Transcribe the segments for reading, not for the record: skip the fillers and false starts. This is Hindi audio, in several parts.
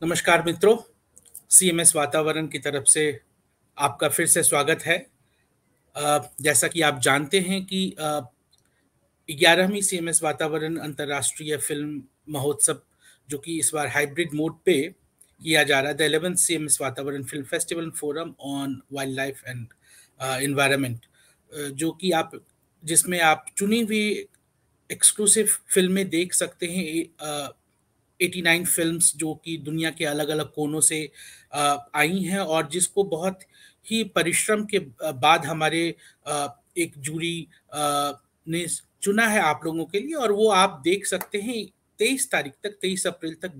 नमस्कार मित्रों, सीएमएस वातावरण की तरफ से आपका फिर से स्वागत है। जैसा कि आप जानते हैं कि 11वीं सीएमएस वातावरण अंतर्राष्ट्रीय फिल्म महोत्सव, जो कि इस बार हाइब्रिड मोड पे किया जा रहा है, द 11th सीएमएस वातावरण film festival and forum on wild life and environment, जो कि आप जिसमें आप चुनी हुई एक्सक्लूसिव फिल्में देख सकते हैं। 89 फिल्म्स जो कि दुनिया के अलग-अलग कोनों से आई हैं, और जिसको बहुत ही परिश्रम के बाद हमारे एक जूरी ने चुना है आप लोगों के लिए, और वो आप देख सकते हैं 23 तारीख तक, 23 अप्रैल तक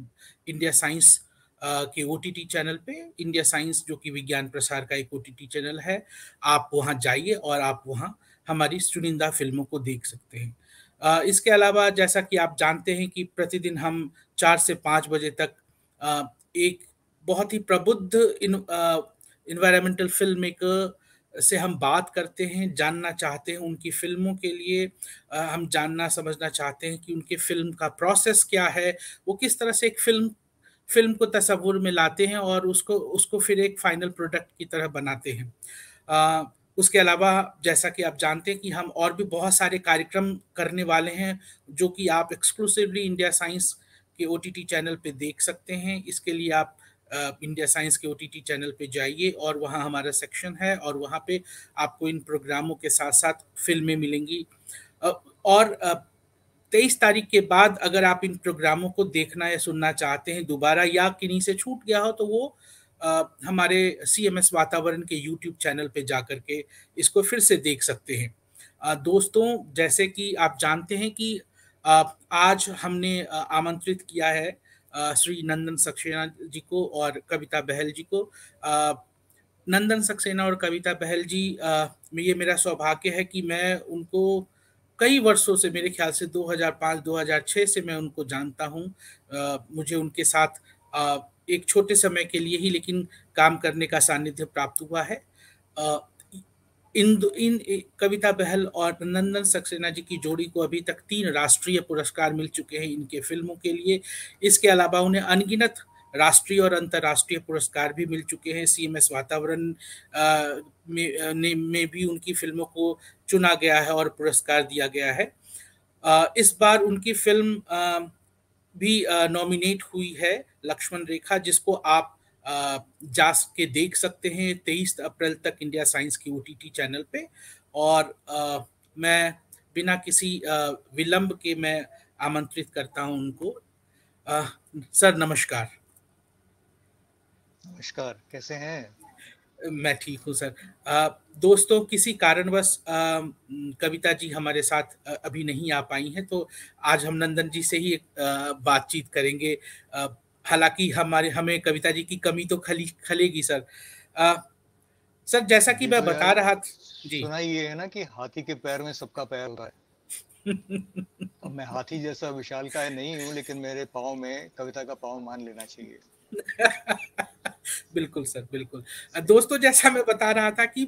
इंडिया साइंस के ओटीटी चैनल पे। इंडिया साइंस जो कि विज्ञान प्रसार का एक ओटीटी चैनल है, आप वहाँ जाइए और आप वहाँ हमारी चुनिंदा फ़िल्मों को देख सकते हैं। इसके अलावा जैसा कि आप जानते हैं कि प्रतिदिन हम 4 से 5 बजे तक एक बहुत ही प्रबुद्ध एनवायरमेंटल फ़िल्म मेकर से हम बात करते हैं, जानना चाहते हैं उनकी फ़िल्मों के लिए। हम जानना समझना चाहते हैं कि उनके फ़िल्म का प्रोसेस क्या है, वो किस तरह से एक फ़िल्म को तसव्वुर में लाते हैं और उसको उसको फिर एक फाइनल प्रोडक्ट की तरह बनाते हैं। अ, उसके अलावा जैसा कि आप जानते हैं कि हम और भी बहुत सारे कार्यक्रम करने वाले हैं, जो कि आप एक्सक्लूसिवली इंडिया साइंस के ओटीटी चैनल पे देख सकते हैं। इसके लिए आप इंडिया साइंस के ओटीटी चैनल पे जाइए, और वहाँ हमारा सेक्शन है, और वहाँ पे आपको इन प्रोग्रामों के साथ-साथ फ़िल्में मिलेंगी। अ, और 23 तारीख के बाद अगर आप इन प्रोग्रामों को देखना या सुनना चाहते हैं दोबारा, या किन्हीं से छूट गया हो, तो वो हमारे सीएमएस वातावरण के यूट्यूब चैनल पे जाकर के इसको फिर से देख सकते हैं। दोस्तों, जैसे कि आप जानते हैं कि आज हमने आमंत्रित किया है श्री नंदन सक्सेना जी को और कविता बहल जी को। अ, नंदन सक्सेना और कविता बहल जी, ये मेरा सौभाग्य है कि मैं उनको कई वर्षों से, मेरे ख्याल से 2005-2006 से मैं उनको जानता हूँ। मुझे उनके साथ एक छोटे समय के लिए ही लेकिन काम करने का सानिध्य प्राप्त हुआ है। अ, कविता बहल और नंदन सक्सेना जी की जोड़ी को अभी तक 3 राष्ट्रीय पुरस्कार मिल चुके हैं इनके फ़िल्मों के लिए। इसके अलावा उन्हें अनगिनत राष्ट्रीय और अंतर्राष्ट्रीय पुरस्कार भी मिल चुके हैं। सीएमएस वातावरण में भी उनकी फ़िल्मों को चुना गया है और पुरस्कार दिया गया है। इस बार उनकी फ़िल्म भी नॉमिनेट हुई है, लक्ष्मण रेखा, जिसको आप जा के देख सकते हैं 23 अप्रैल तक इंडिया साइंस की ओटीटी चैनल पे। और मैं बिना किसी विलंब के मैं आमंत्रित करता हूं उनको। अ, सर नमस्कार। नमस्कार, कैसे हैं? मैं ठीक हूँ सर। दोस्तों, किसी कारणवश कविता जी हमारे साथ अभी नहीं आ पाई हैं, तो आज हम नंदन जी से ही एक बातचीत करेंगे। अ, हालाँकि हमें कविता जी की कमी तो खलेगी सर। अ, सर, जैसा कि मैं देखो बता यार, रहा था। जी। सुना ये है ना कि हाथी के पैर में सबका पैर होता है। अब मैं हाथी जैसा विशालकाय नहीं हूँ, लेकिन मेरे पाँव में कविता का पाँव मान लेना चाहिए। बिल्कुल सर, बिल्कुल। दोस्तों, जैसा मैं बता रहा था कि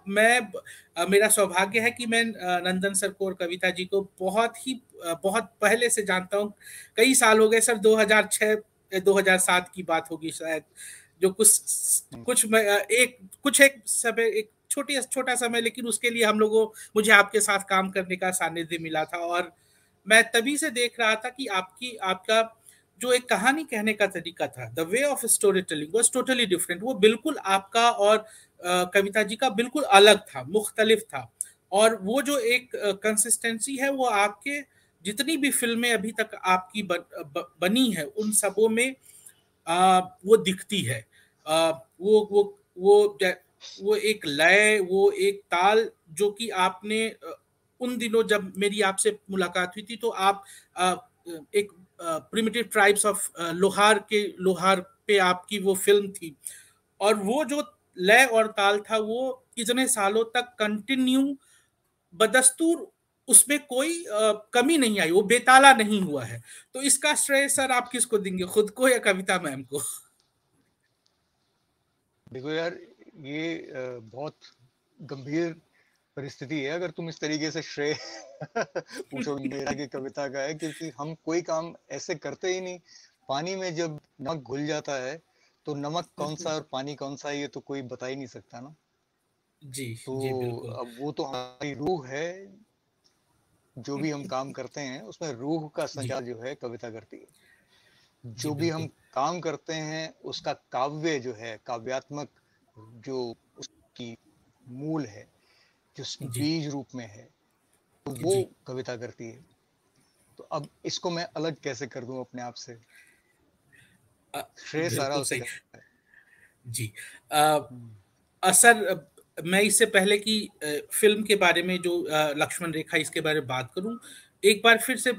मेरा सौभाग्य है कि मैं नंदन सर को और कविता जी को बहुत पहले से जानता हूँ। कई साल हो गए सर, 2006 या 2007 की बात होगी शायद, जो कुछ मैं एक समय, एक छोटा समय, लेकिन उसके लिए मुझे आपके साथ काम करने का सानिध्य मिला था। और मैं तभी से देख रहा था कि आपका जो एक कहानी कहने का तरीका था, the way of story telling was totally different. वो बिल्कुल आपका और कविता जी का बिल्कुल अलग था, मुख्तलिफ था। और वो जो एक कंसिस्टेंसी है, वो आपके जितनी भी फिल्में अभी तक आपकी बनी है, उन सबों में वो दिखती है। अ, वो वो एक लय, वो एक ताल, जो कि आपने उन दिनों जब मेरी आपसे मुलाकात हुई थी, तो आप अ, एक प्रिमिटिव ट्राइब्स ऑफ लोहार पे आपकी वो फ़िल्म थी। और वो जो लय और ताल था, वो इतने सालों तक कंटिन्यू बदस्तूर, उसमें कोई कमी नहीं आई, वो बेताला नहीं हुआ है। तो इसका श्रेय सर आप किसको देंगे, खुद को या कविता मैम को? देखो यार, ये बहुत गंभीर परिस्थिति है अगर तुम इस तरीके से श्रेय पूछोगे मेरा कि कविता का है, क्योंकि हम कोई काम ऐसे करते ही नहीं पानी में जब नमक घुल जाता है तो नमक कौन सा और पानी कौन सा है ये तो कोई बता ही नहीं सकता ना। जी, तो जी, बिल्कुल। अब वो तो हमारी रूह है, जो भी हम काम करते हैं उसमें रूह का जी, संचार जो है कविता करती है। जी, जो भी हम बिल्कुल। काम करते हैं उसका काव्य जो है, काव्यात्मक जो उसकी मूल है, जो जी, बीज रूप में है, तो वो जी। कविता करती है। तो अब इसको मैं अलग कैसे कर दूं अपने आप से? अ, श्रेय सारा बिल्कुल उसी सही। का है। जी। अ, सर, मैं इससे पहले कि फ़िल्म के बारे में जो लक्ष्मण रेखा इसके बारे में बात करूँ, एक बार फिर से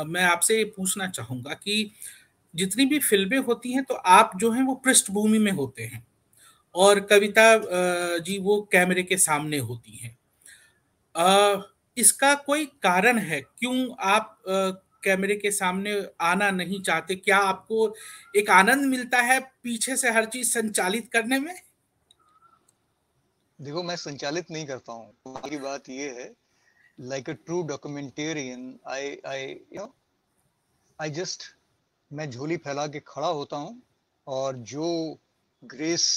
मैं आपसे ये पूछना चाहूँगा कि जितनी भी फ़िल्में होती हैं तो आप जो हैं वो पृष्ठभूमि में होते हैं और कविता जी वो कैमरे के सामने होती हैं। इसका कोई कारण है क्यों आप कैमरे के सामने आना नहीं चाहते? क्या आपको एक आनंद मिलता है पीछे से हर चीज़ संचालित करने में? देखो, मैं संचालित नहीं करता हूँ। कमाल की बात ये है, like a true documentarian, I you know I just मैं झोली फैला के खड़ा होता हूँ और जो ग्रेस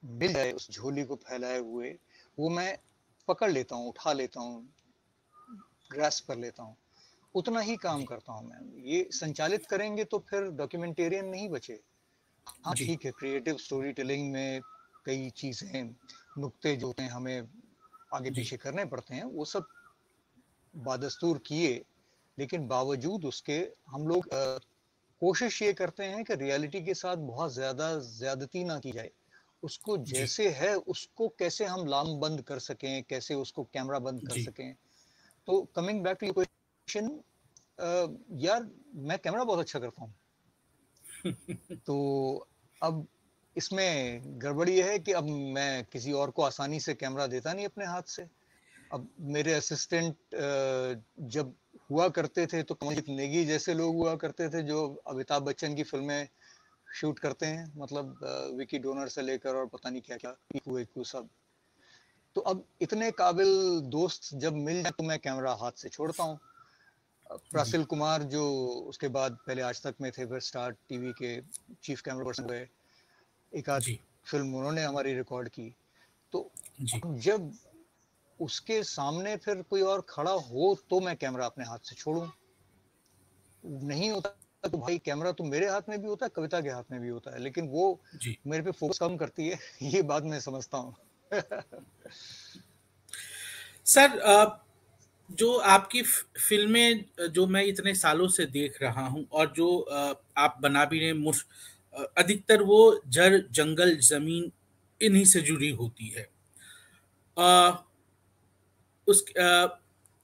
मिल जाए उस झोली को फैलाए हुए, वो मैं पकड़ लेता हूँ, उठा लेता हूँ, ग्रास्प कर लेता हूँ। उतना ही काम जी, करता हूँ मैं। ये संचालित करेंगे तो फिर डॉक्यूमेंटेरियन नहीं बचे। हाँ जी, ठीक है, क्रिएटिव स्टोरी टेलिंग में कई चीजें, नुक्ते जो होते हैं हमें आगे जी, पीछे करने पड़ते हैं, वो सब बादस्तूर किए, लेकिन बावजूद उसके हम लोग कोशिश ये करते हैं कि रियलिटी के साथ बहुत ज्यादा ज्यादती ना की जाए। उसको जी, जैसे है उसको कैसे हम लामबंद कर सकें, कैसे उसको कैमरा बंद कर जी, सकें। तो कमिंग बैक टू क्वेश्चन, यार मैं कैमरा बहुत अच्छा करता हूँ। तो अब इसमें गड़बड़ी यह है कि अब मैं किसी और को आसानी से कैमरा देता नहीं अपने हाथ से। अब मेरे असिस्टेंट जब हुआ करते थे तो कमलजीत नेगी जैसे लोग हुआ करते थे जो अमिताभ बच्चन की फिल्में शूट करते हैं, मतलब विकी डोनर से लेकर और पता नहीं क्या क्या इकू इकू सब। तो अब इतने काबिल दोस्त जब मिल जाए तो मैं कैमरा हाथ से छोड़ता हूँ। जी, प्रासिल कुमार जो उसके बाद पहले आज तक में थे, फिर स्टार टीवी के चीफ कैमरा पर्सन हुए, एक आध जी, फिल्म उन्होंने हमारी रिकॉर्ड की। तो जी। अब जब उसके सामने फिर कोई और खड़ा हो तो मैं कैमरा अपने हाथ से छोड़ूं, नहीं होता तो भाई कैमरा तो मेरे हाथ में भी होता है, कविता के हाथ में भी होता है, लेकिन वो जी। मेरे पे फोकस कम करती है। ये बात मैं समझता हूँ। सर, जो आपकी फ़िल्में जो मैं इतने सालों से देख रहा हूँ और जो आप बना भी रहे हैं अधिकतर वो जड़, जंगल, ज़मीन इन्हीं से जुड़ी होती है। अ,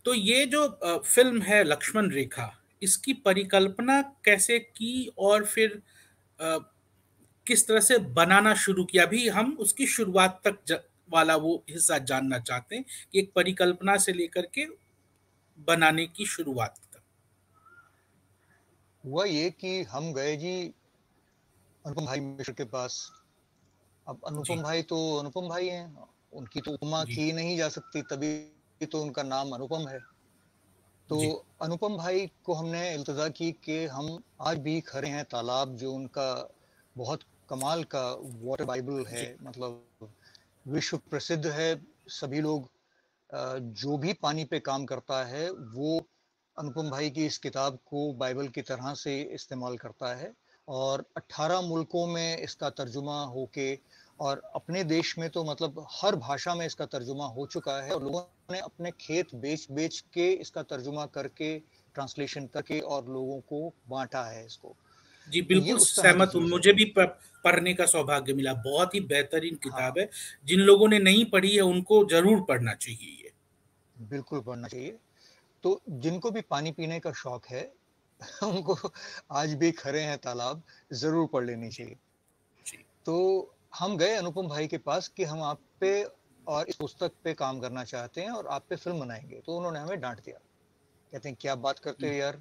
तो ये जो फ़िल्म है लक्ष्मण रेखा, इसकी परिकल्पना कैसे की और फिर अ, किस तरह से बनाना शुरू किया? अभी हम उसकी शुरुआत तक वाला वो हिस्सा जानना चाहते हैं कि एक परिकल्पना से लेकर के बनाने की शुरुआत तक। हुआ ये कि हम गए जी अनुपम भाई मिश्र के पास। अब अनुपम जी, भाई तो अनुपम भाई हैं, उनकी तो उपमा जी, की नहीं जा सकती, तभी तो उनका नाम अनुपम है। तो जी, अनुपम भाई को हमने इल्तजा की कि हम आज भी खड़े हैं तालाब, जो उनका बहुत कमाल का वाटर बाइबल है, जी, मतलब विश्व प्रसिद्ध है। सभी लोग जो भी पानी पे काम करता है वो अनुपम भाई की इस किताब को बाइबल की तरह से इस्तेमाल करता है। और 18 मुल्कों में इसका तर्जुमा होके, और अपने देश में तो मतलब हर भाषा में इसका तर्जुमा हो चुका है, और लोगों ने अपने खेत बेच बेच के इसका तर्जुमा करके, ट्रांसलेशन करके और लोगों को बांटा है इसको। जी, तो ये बिल्कुल उस तरह की सहमत हूँ। चीज है। मुझे भी पढ़ने का सौभाग्य मिला। बहुत ही बेहतरीन किताब हाँ, है। जिन लोगों ने नहीं पढ़ी है, उनको ज़रूर पढ़ना चाहिए ये। बिल्कुल पढ़ना चाहिए। तो जिनको भी पानी पीने का शौक है, उनको आज भी खरे हैं तालाब जरूर पढ़ लेनी जी, चाहिए। जी, तो हम गए अनुपम भाई के पास कि हम आप पे और इस पुस्तक पे काम करना चाहते हैं और आप पे फिल्म बनाएंगे। तो उन्होंने हमें डांट दिया, कहते हैं क्या बात करते हुँ, हो यार,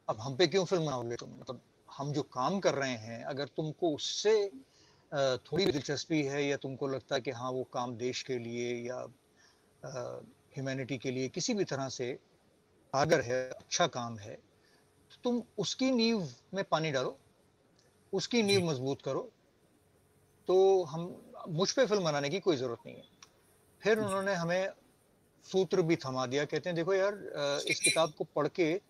अब हम पे क्यों फिल्म बनाओगे तुम, मतलब हम जो काम कर रहे हैं अगर तुमको उससे थोड़ी भी दिलचस्पी है, या तुमको लगता है कि हाँ वो काम देश के लिए या ह्यूमैनिटी के लिए किसी भी तरह से अगर है, अच्छा काम है, तुम उसकी नींव में पानी डालो, उसकी नींव मजबूत करो, तो हम मुझ पे फिल्म बनाने की कोई जरूरत नहीं है। फिर उन्होंने हमें सूत्र भी थमा दिया, कहते हैं देखो यार, इस किताब को पढ़ के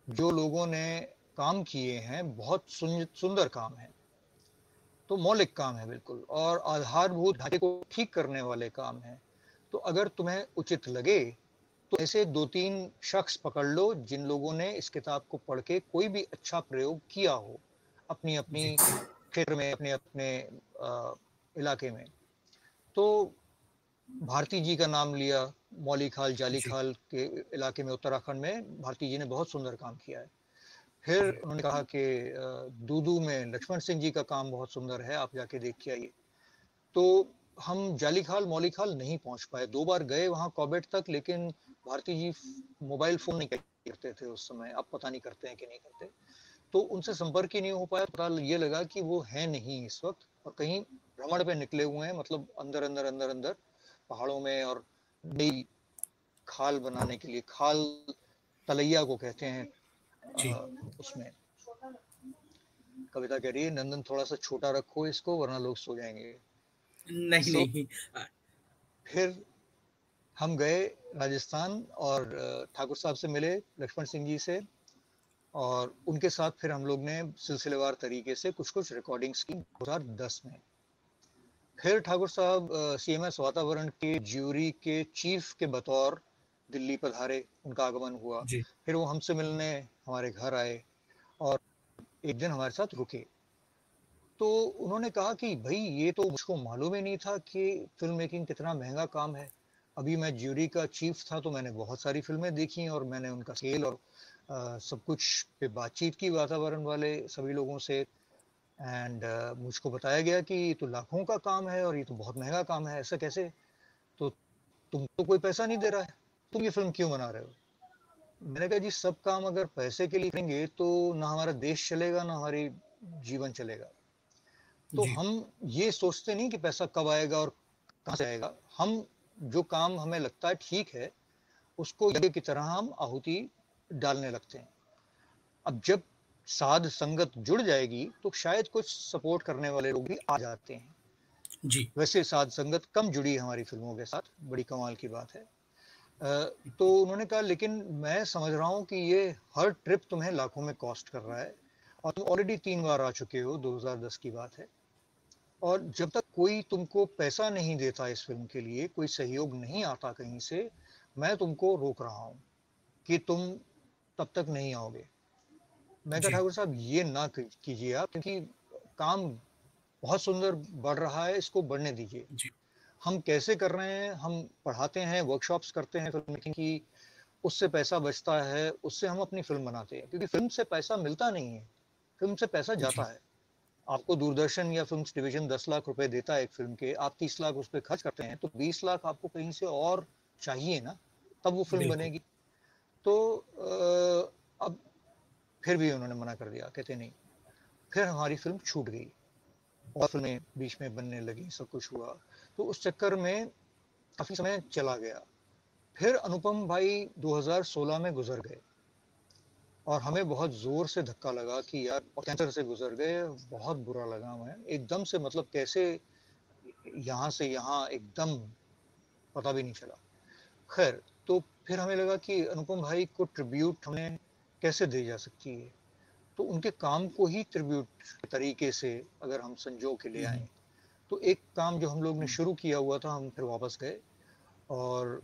जो लोगों ने काम किए हैं बहुत सुंदर काम है, तो मौलिक काम है बिल्कुल, और आधारभूत ढांचे को ठीक करने वाले काम है। तो अगर तुम्हें उचित लगे तो ऐसे 2-3 शख्स पकड़ लो जिन लोगों ने इस किताब को पढ़ के कोई भी अच्छा प्रयोग किया हो अपनी अपनी क्षेत्र में, अपने अपने इलाके में। तो भारती जी का नाम लिया, मौली खाल जाली खाल के इलाके में उत्तराखंड में भारती जी ने बहुत सुंदर काम किया है। फिर उन्होंने कहा कि दूदू में लक्ष्मण सिंह जी का काम बहुत सुंदर है, आप जाके देख के आइए। तो हम जाली खाल मौली खाल नहीं पहुंच पाए, 2 बार गए वहां कॉबेट तक, लेकिन भारती जी मोबाइल फोन नहीं करते थे उस समय, अब पता नहीं करते हैं कि नहीं करते, तो उनसे संपर्क ही नहीं हो पाया। पता ये लगा कि वो है नहीं इस वक्त, और कहीं भ्रमण पे निकले हुए हैं, मतलब अंदर अंदर अंदर अंदर पहाड़ों में, और नई खाल बनाने के लिए, खाल तलैया को कहते हैं, उसमें कविता कह रही है नंदन थोड़ा सा छोटा रखो इसको वरना लोग सो जाएंगे। नहीं नहीं। फिर हम गए राजस्थान और ठाकुर साहब से मिले, लक्ष्मण सिंह जी से, और उनके साथ फिर हम लोग ने सिलसिलेवार तरीके से कुछ कुछ रिकॉर्डिंग्स की 2010 में। फिर ठाकुर साहब सीएमएस वातावरण के ज्यूरी के चीफ के बतौर दिल्ली पधारे, उनका आगमन हुआ। फिर वो हमसे मिलने हमारे घर आए और एक दिन हमारे साथ रुके। तो उन्होंने कहा कि भाई ये तो मुझको मालूम ही नहीं था कि फिल्म मेकिंग कितना महंगा काम है। अभी मैं ज्यूरी का चीफ था तो मैंने बहुत सारी फिल्में देखी और मैंने उनका स्केल और सब कुछ पे बातचीत की वातावरण वाले सभी लोगों से, एंड मुझको बताया गया कि ये तो लाखों का काम है और ये तो बहुत महंगा काम है, ऐसा कैसे? तो तुम तो कोई पैसा नहीं दे रहा है, तुम ये फिल्म क्यों बना रहे हो? मैंने कहा जी सब काम अगर पैसे के लिए करेंगे तो ना हमारा देश चलेगा ना हमारी जीवन चलेगा। तो हम ये सोचते नहीं कि पैसा कब आएगा और कहां से आएगा, हम जो काम हमें लगता है ठीक है उसको यज्ञ की तरह हम आहुति डालने लगते हैं। अब जब साध संगत जुड़ जाएगी तो शायद कुछ सपोर्ट करने वाले लोग भी आ जाते हैं जी। वैसे साध संगत कम जुड़ी हमारी फिल्मों के साथ, बड़ी कमाल की बात है। तो उन्होंने कहा लेकिन मैं समझ रहा हूँ कि ये हर ट्रिप तुम्हें लाखों में कॉस्ट कर रहा है और तुम ऑलरेडी 3 बार आ चुके हो, 2010 की बात है, और जब तक कोई तुमको पैसा नहीं देता इस फिल्म के लिए, कोई सहयोग नहीं आता कहीं से, मैं तुमको रोक रहा हूँ कि तुम तब तक नहीं आओगे। मैं कहा ठाकुर साहब ये ना कीजिए आप, क्योंकि काम बहुत सुंदर बढ़ रहा है, इसको बढ़ने दीजिए। हम कैसे कर रहे हैं, हम पढ़ाते हैं, वर्कशॉप्स करते हैं फिल्म मेकिंग की, उससे पैसा बचता है, उससे हम अपनी फिल्म बनाते हैं, क्योंकि फिल्म से पैसा मिलता नहीं है, फिल्म से पैसा जाता है। आपको दूरदर्शन या फिल्म डिवीजन 10 लाख रुपए देता है एक फिल्म के, आप 30 लाख उस पर खर्च करते हैं, तो 20 लाख आपको कहीं से और चाहिए ना, तब वो फिल्म बनेगी। तो अब फिर भी उन्होंने मना कर दिया, कहते नहीं। फिर हमारी फिल्म छूट गई और फिल्में बीच में बनने लगी, सब कुछ हुआ, तो उस चक्कर में काफी समय चला गया। फिर अनुपम भाई 2016 में गुजर गए और हमें बहुत जोर से धक्का लगा कि यार कैंसर से गुजर गए, बहुत बुरा लगा हमें एकदम से, मतलब कैसे यहाँ से यहाँ एकदम पता भी नहीं चला। खैर, तो फिर हमें लगा कि अनुपम भाई को ट्रिब्यूट हमें कैसे दी जा सकती है, तो उनके काम को ही ट्रिब्यूट तरीके से अगर हम संजो के ले आए, तो एक काम जो हम लोग ने शुरू किया हुआ था, हम फिर वापस गए और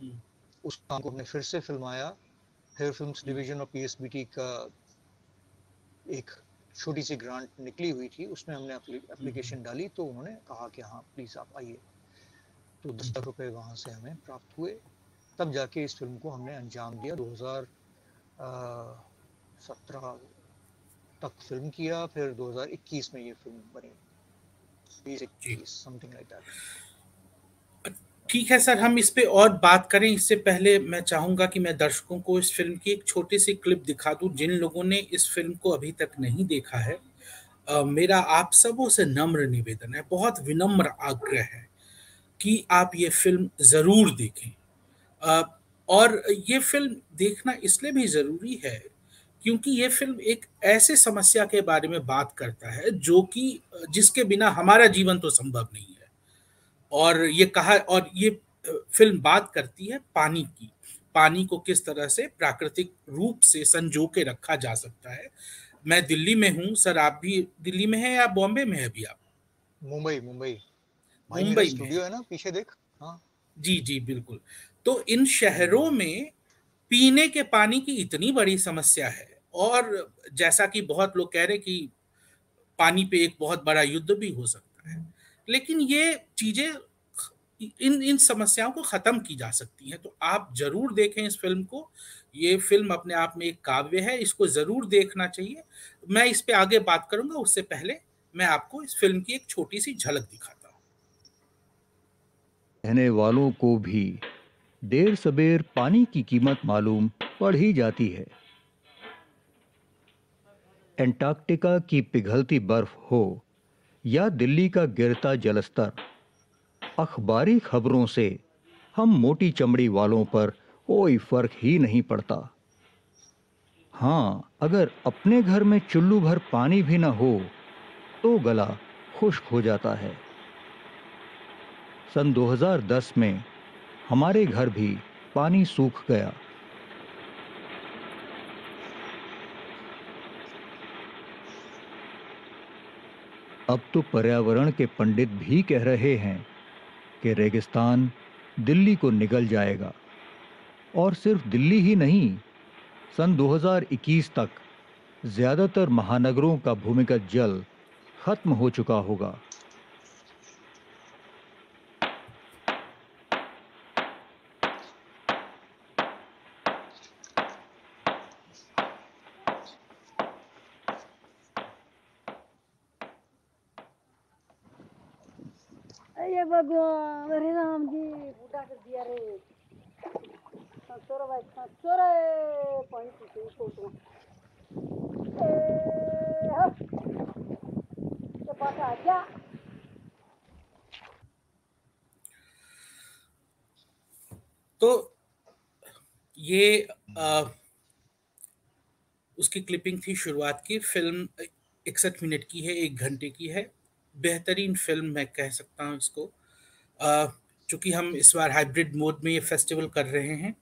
उस काम को हमने फिर से फिल्माया। फिर फिल्म्स डिवीजन और पीएसबीटी का एक छोटी सी ग्रांट निकली हुई थी, उसमें हमने एप्लीकेशन डाली, तो उन्होंने कहा कि हाँ प्लीज आप आइए, तो 10 लाख रुपए वहां से हमें प्राप्त हुए। तब जाके इस फिल्म को हमने अंजाम दिया, 2017 तक फिल्म किया, फिर 2021 में ये फिल्म बनी, 2021 समथिंग लाइक दैट। ठीक है सर, हम इस पे और बात करें, इससे पहले मैं चाहूंगा कि मैं दर्शकों को इस फिल्म की एक छोटी सी क्लिप दिखा दूं। जिन लोगों ने इस फिल्म को अभी तक नहीं देखा है, मेरा आप सबों से नम्र निवेदन है, बहुत विनम्र आग्रह है कि आप ये फिल्म जरूर देखें। और ये फिल्म देखना इसलिए भी जरूरी है क्योंकि ये फ़िल्म एक ऐसे समस्या के बारे में बात करता है जो कि जिसके बिना हमारा जीवन तो संभव नहीं है। और ये फ़िल्म बात करती है पानी की। पानी को किस तरह से प्राकृतिक रूप से संजो के रखा जा सकता है। मैं दिल्ली में हूँ, सर आप भी दिल्ली में हैं या बॉम्बे में हैं अभी आप? मुंबई मुंबई भाई, मेरा मुंबई में हैं। स्टूडियो है ना, पीछे देख। हाँ। जी, जी, बिल्कुल। तो इन शहरों में पीने के पानी की इतनी बड़ी समस्या है और जैसा कि बहुत लोग कह रहे हैं कि पानी पे एक बहुत बड़ा युद्ध भी हो सकता है। लेकिन ये चीज़ें इन इन समस्याओं को ख़त्म की जा सकती हैं। तो आप ज़रूर देखें इस फ़िल्म को। ये फ़िल्म अपने आप में एक काव्य है, इसको ज़रूर देखना चाहिए। मैं इस पे आगे बात करूँगा, उससे पहले मैं आपको इस फ़िल्म की एक छोटी-सी झलक दिखाता हूँ। रहने वालों को भी देर सबेर पानी की कीमत मालूम पड़ ही जाती है। एंटार्कटिका की पिघलती बर्फ हो या दिल्ली का गिरता जलस्तर, अखबारी खबरों से हम मोटी चमड़ी वालों पर कोई फर्क ही नहीं पड़ता। हाँ, अगर अपने घर में चुल्लू भर पानी भी न हो तो गला खुश्क हो जाता है। सन 2010 में हमारे घर भी पानी सूख गया। अब तो पर्यावरण के पंडित भी कह रहे हैं कि रेगिस्तान दिल्ली को निगल जाएगा। और सिर्फ दिल्ली ही नहीं, सन 2021 तक ज्यादातर महानगरों का भूमिगत जल खत्म हो चुका होगा। अरे भगवान, अरे राम जी, बूढ़ा कर दिया रे। ससुर भाई ससुर पानी पीते फोटो ये बात आ जा। तो ये उसकी क्लिपिंग थी शुरुआत की। फ़िल्म 61 मिनट की है, 1 घंटे की है। बेहतरीन फ़िल्म मैं कह सकता हूँ इसको। चूँकि हम इस बार हाइब्रिड मोड में ये फेस्टिवल कर रहे हैं,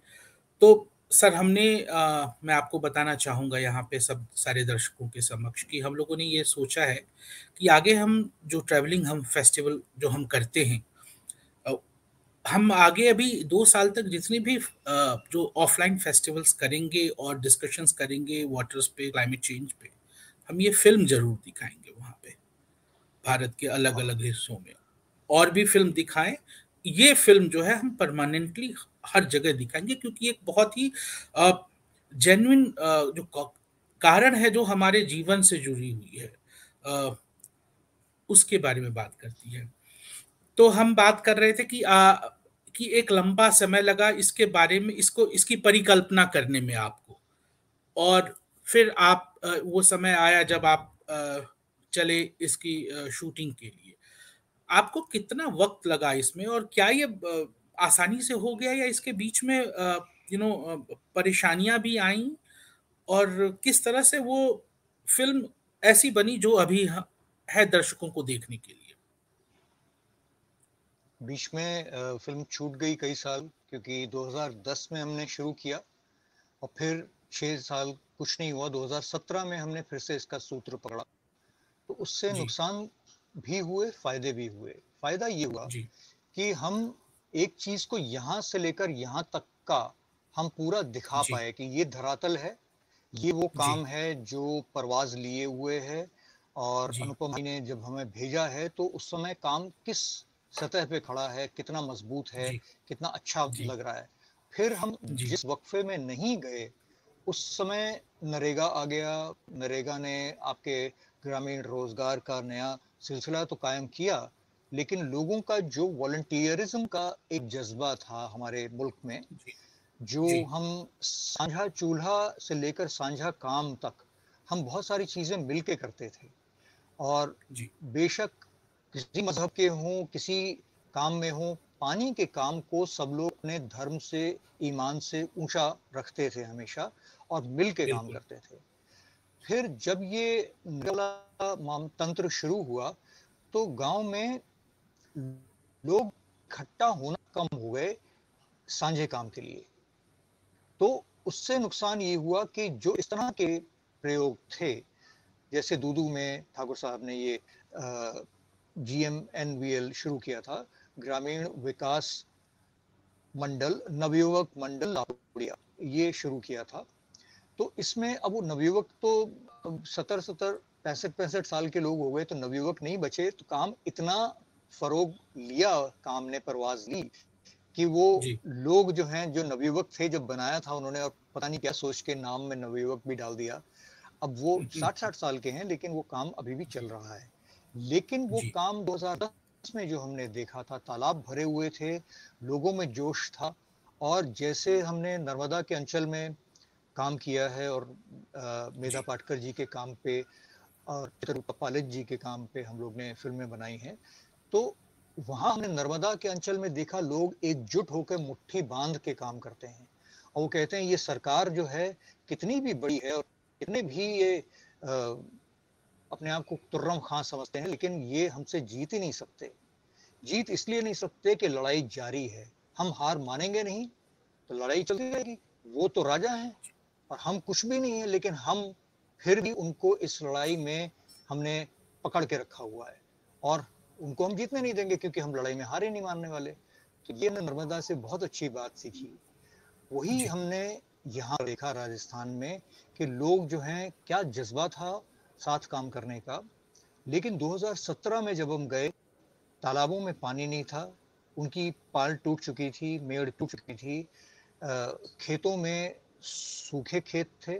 तो सर मैं आपको बताना चाहूँगा यहाँ पे सब सारे दर्शकों के समक्ष कि हम लोगों ने ये सोचा है कि आगे हम फेस्टिवल जो हम करते हैं, अ, हम आगे अभी 2 साल तक जितने भी जो ऑफ़लाइन फेस्टिवल्स करेंगे और डिस्कशंस करेंगे वाटर्स पे, क्लाइमेट चेंज पे, हम ये फ़िल्म ज़रूर दिखाएँगे वहाँ पे, भारत के वाह। अलग-अलग हिस्सों में। और भी फ़िल्म दिखाएँ। ये फ़िल्म जो है हम परमानेंटली हर जगह दिखाएँगे क्योंकि एक बहुत ही अ, जेन्युइन जो कारण है जो हमारे जीवन से जुड़ी हुई है, अ, उसके बारे में बात करती है। तो हम बात कर रहे थे कि एक लंबा समय लगा इसके बारे में इसकी परिकल्पना करने में आपको, और फिर वो समय आया जब आप चले इसकी शूटिंग के लिए। आपको कितना वक़्त लगा इसमें और क्या ये आसानी से हो गया या इसके बीच में परेशानियाँ भी आईं? और किस तरह से वो फ़िल्म ऐसी बनी जो अभी है दर्शकों को देखने के लिए? बीच में फिल्म छूट गई कई साल, क्योंकि 2010 में हमने शुरू किया और फिर 6 साल कुछ नहीं हुआ। 2017 में हमने फिर से इसका सूत्र पकड़ा। तो उससे जी, नुकसान भी हुए, फायदे भी हुए। फायदा ये हुआ जी, कि हम एक चीज को यहाँ से लेकर यहाँ तक का हम पूरा दिखा जी, पाए कि ये धरातल है, ये वो जी, काम है जो परवाज लिए हुए है। और जी, अनुपम भाई ने जब हमें भेजा है तो उस समय काम किस सतह पे खड़ा है, कितना मजबूत है, जी, कितना अच्छा जी, लग रहा है। फिर हम जी, जिस वक्फे में नहीं गए, उस समय नरेगा आ गया। नरेगा ने आपके ग्रामीण रोजगार का नया सिलसिला तो कायम किया, लेकिन लोगों का जो वॉलंटियरिज्म का एक जज्बा था हमारे मुल्क में, जी, जो जी, हम साझा चूल्हा से लेकर साझा काम तक हम बहुत सारी चीजें मिलके करते थे। और जी, बेशक किसी मजहब के हों, किसी काम में हों, पानी के काम को सब लोग अपने धर्म से, ईमान से ऊंचा रखते थे हमेशा, और मिल के काम बिल्कुल। करते थे। फिर जब ये तंत्र शुरू हुआ तो गांव में लोग इकट्ठा होना कम हो गए सांझे काम के लिए। तो उससे नुकसान ये हुआ कि जो इस तरह के प्रयोग थे, जैसे दूदू में ठाकुर साहब ने ये GMNVL शुरू किया था, ग्रामीण विकास मंडल नवयुवक मंडल लापुड़िया, ये शुरू किया था। तो इसमें अब वो नवयुवक तो 65 साल के लोग हो गए, तो नवयुवक नहीं बचे। तो काम इतना फरोग लिया, काम ने परवाज ली कि वो लोग जो हैं, जो नवयुवक थे जब बनाया था उन्होंने, और पता नहीं क्या सोच के नाम में नवयुवक भी डाल दिया। अब वो 60 साल के हैं, लेकिन वो काम अभी भी चल रहा है। लेकिन वो काम 2010 में जो हमने देखा था, तालाब भरे हुए थे, लोगों में जोश था। और जैसे हमने नर्मदा के अंचल में काम किया है और मेधा पाटकर जी के काम पे और चित्ररूपा पालित जी के काम पे हम लोग ने फिल्में बनाई हैं, तो वहां हमने नर्मदा के अंचल में देखा लोग एकजुट होकर मुट्ठी बांध के काम करते हैं। और वो कहते हैं ये सरकार जो है कितनी भी बड़ी है और कितने भी ये अपने आप को तुर्रम खां समझते हैं, लेकिन ये हमसे जीत ही नहीं सकते। जीत इसलिए नहीं सकते कि लड़ाई जारी है, हम हार मानेंगे नहीं तो लड़ाई चलती रहेगी। वो तो राजा हैं और हम कुछ भी नहीं है, लेकिन हम फिर भी उनको इस लड़ाई में हमने पकड़ के रखा हुआ है और उनको हम जीतने नहीं देंगे, क्योंकि हम लड़ाई में हार ही नहीं मानने वाले। तो ये हमने नर्मदा से बहुत अच्छी बात सीखी। वही हमने यहाँ देखा राजस्थान में कि लोग जो हैं, क्या जज्बा था साथ काम करने का। लेकिन 2017 में जब हम गए, तालाबों में पानी नहीं था, उनकी पाल टूट चुकी थी, मेड़ टूट चुकी थी, खेतों में सूखे खेत थे,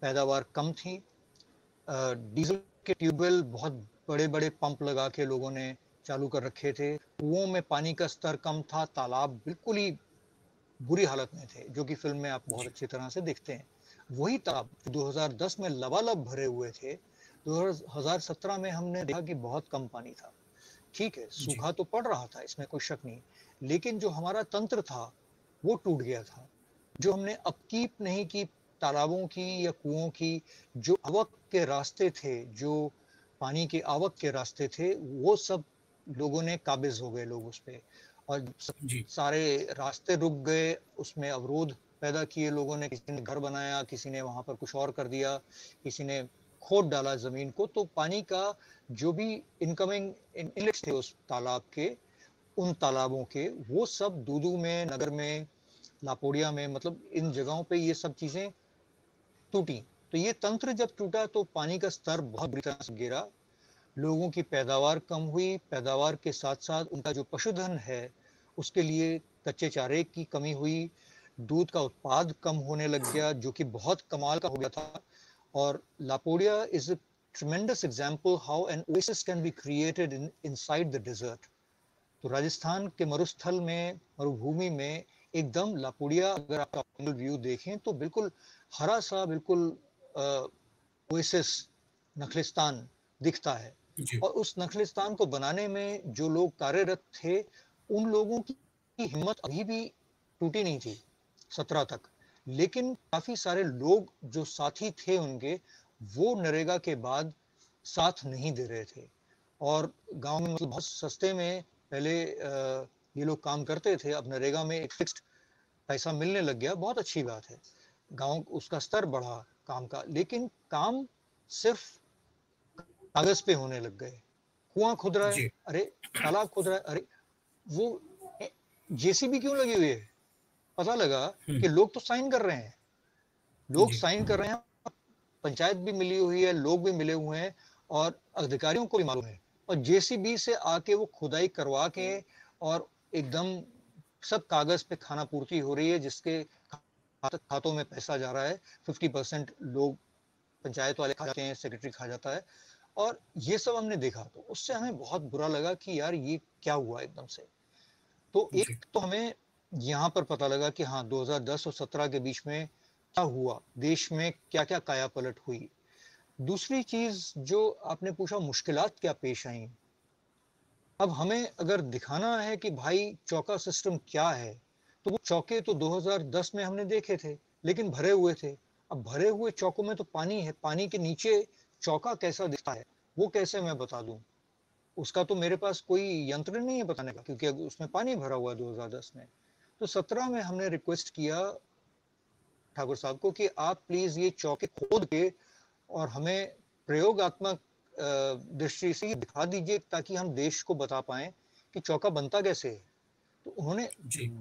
पैदावार कम थी, डीजल के ट्यूबवेल बहुत बड़े बड़े पंप लगा के लोगों ने चालू कर रखे थे, कुओं में पानी का स्तर कम था, तालाब बिल्कुल ही बुरी हालत में थे, जो कि फिल्म में आप बहुत अच्छी तरह से देखते हैं। वही तालाब 2010 में लबालब भरे हुए थे, 2017 में हमने देखा कि बहुत कम पानी था। ठीक है, सूखा तो पड़ रहा था, इसमें कोई शक नहीं, लेकिन जो हमारा तंत्र था वो टूट गया था। जो हमने अपकीप नहीं की तालाबों की या कुओं की, जो आवक के रास्ते थे, जो पानी के आवक के रास्ते थे, वो सब लोगों ने काबिज हो गए लोग उस पे, और सारे रास्ते रुक गए, उसमें अवरोध पैदा किए लोगों ने। किसी ने घर बनाया, किसी ने वहां पर कुछ और कर दिया, किसी ने खोद डाला जमीन को। तो पानी का जो भी इनकमिंग इनलेट्स थे उस तालाब के, उन तालाबों के, वो सब दूदू में, नगर में, लापोड़िया में, मतलब इन जगहों पे ये सब चीजें टूटी। तो ये तंत्र जब टूटा तो पानी का स्तर बहुत बुरी तरह से गिरा, लोगों की पैदावार कम हुई, पैदावार के साथ साथ उनका जो पशुधन है उसके लिए कच्चे चारे की कमी हुई, दूध का उत्पाद कम होने लग गया, जो कि बहुत कमाल का हो गया था। और Laporiya is a tremendous example how an oasis can be created inside the desert. तो राजस्थान के मरुस्थल में, मरुभूमि में एकदम लापुड़िया, अगर आप व्यू देखें तो बिल्कुल हरा सा, बिल्कुल ओएसिस नखलिस्तान दिखता है। और उस नखलिस्तान को बनाने में जो लोग कार्यरत थे, उन लोगों की हिम्मत अभी भी टूटी नहीं थी 17 तक, लेकिन काफी सारे लोग जो साथी थे उनके, वो नरेगा के बाद साथ नहीं दे रहे थे। और गांव में मतलब बहुत सस्ते में पहले ये लोग काम करते थे, अब नरेगा में एक फिक्स्ड पैसा मिलने लग गया, बहुत अच्छी बात है, गांव उसका स्तर बढ़ा काम का। लेकिन काम सिर्फ कागज पे होने लग गए। कुआं खुद रहा है, अरे तालाब खुद रहा है, अरे वो जेसीबी क्यों लगी हुई है? पता लगा कि लोग तो साइन कर रहे हैं, लोग साइन कर रहे हैं, पंचायत भी मिली हुई है, लोग भी मिले हुए हैं और अधिकारियों को भी मालूम है, और जेसीबी से आके वो खुदाई करवा के और एकदम सब कागज पे खाना पूर्ति हो रही है, जिसके खातों में पैसा जा रहा है। 50% लोग पंचायत वाले खा जाते हैं, सेक्रेटरी खा जाता है। और ये सब हमने देखा, तो उससे हमें बहुत बुरा लगा कि यार ये क्या हुआ एकदम से। तो एक तो हमें यहाँ पर पता लगा कि हाँ, 2010 और 17 के बीच में क्या हुआ, देश में क्या क्या काया पलट हुई। दूसरी चीज जो आपने पूछा, मुश्किलात क्या पेश आई। अब हमें अगर दिखाना है कि भाई चौका सिस्टम क्या है, तो वो चौके तो 2010 में हमने देखे थे, लेकिन भरे हुए थे। अब भरे हुए चौकों में तो पानी है, पानी के नीचे चौका कैसा दिखता है वो कैसे मैं बता दूं? उसका तो मेरे पास कोई यंत्र नहीं है बताने का, क्योंकि उसमें पानी भरा हुआ है 2010 में। तो 17 में हमने रिक्वेस्ट किया ठाकुर साहब को कि आप प्लीज ये चौके खोद के और हमें प्रयोगात्मक दृष्टि से दिखा दीजिए, ताकि हम देश को बता पाए कि चौका बनता कैसे है। तो उन्होंने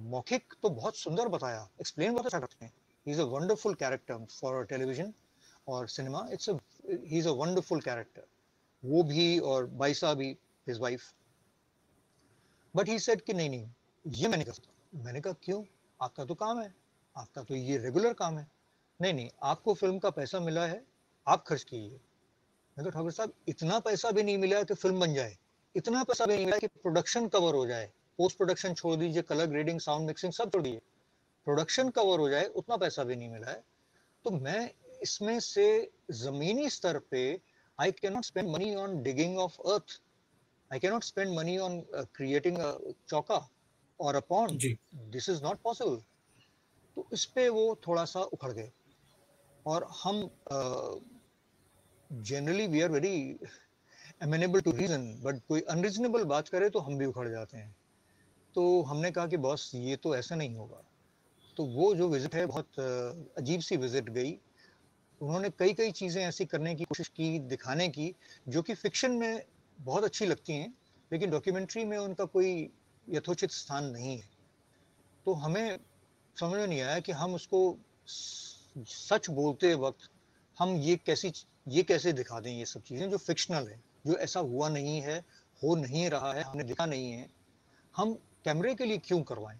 मौखिक तो बहुत सुंदर बताया, एक्सप्लेन बहुत अच्छा करते हैं। He is a wonderful character for television और cinema. He is a wonderful character, वो भी और बाइसा भी, his wife. But he said कि नहीं नहीं, ये मैं नहीं कर सकता। मैंने कहा क्यों? आपका तो काम है, आपका तो ये रेगुलर काम है। नहीं नहीं, आपको फिल्म का पैसा मिला है, आप खर्च कीजिए। मैं कहा ठाकुर साहब, इतना पैसा भी नहीं मिला है कि फिल्म बन जाए, इतना पैसा भी नहीं मिला कि प्रोडक्शन कवर हो जाए। पोस्ट प्रोडक्शन छोड़ दीजिए, कलर ग्रेडिंग, साउंड मिक्सिंग सब छोड़ दीजिए, प्रोडक्शन कवर हो जाए, उतना पैसा भी नहीं मिला है। तो मैं इसमें से जमीनी स्तर पे I can not spend money on digging of earth, I cannot spend money on creating a चौका or a pond. This is not possible. तो इस पे वो थोड़ा सा उखड़ गए। और हम generally we are very amenable to reason, but कोई अनरीजनेबल बात करे तो हम भी उखड़ जाते हैं। तो हमने कहा कि बॉस ये तो ऐसा नहीं होगा। तो वो जो विजिट है बहुत अजीब सी विजिट गई। उन्होंने कई कई चीज़ें ऐसी करने की कोशिश की, दिखाने की, जो कि फिक्शन में बहुत अच्छी लगती हैं, लेकिन डॉक्यूमेंट्री में उनका कोई यथोचित स्थान नहीं है। तो हमें समझ में नहीं आया कि हम उसको सच बोलते वक्त हम ये कैसे दिखा दें ये सब चीज़ें जो फिक्शनल है, जो ऐसा हुआ नहीं है, हो नहीं रहा है, हमने देखा नहीं है, हम कैमरे के लिए क्यों करवाएं।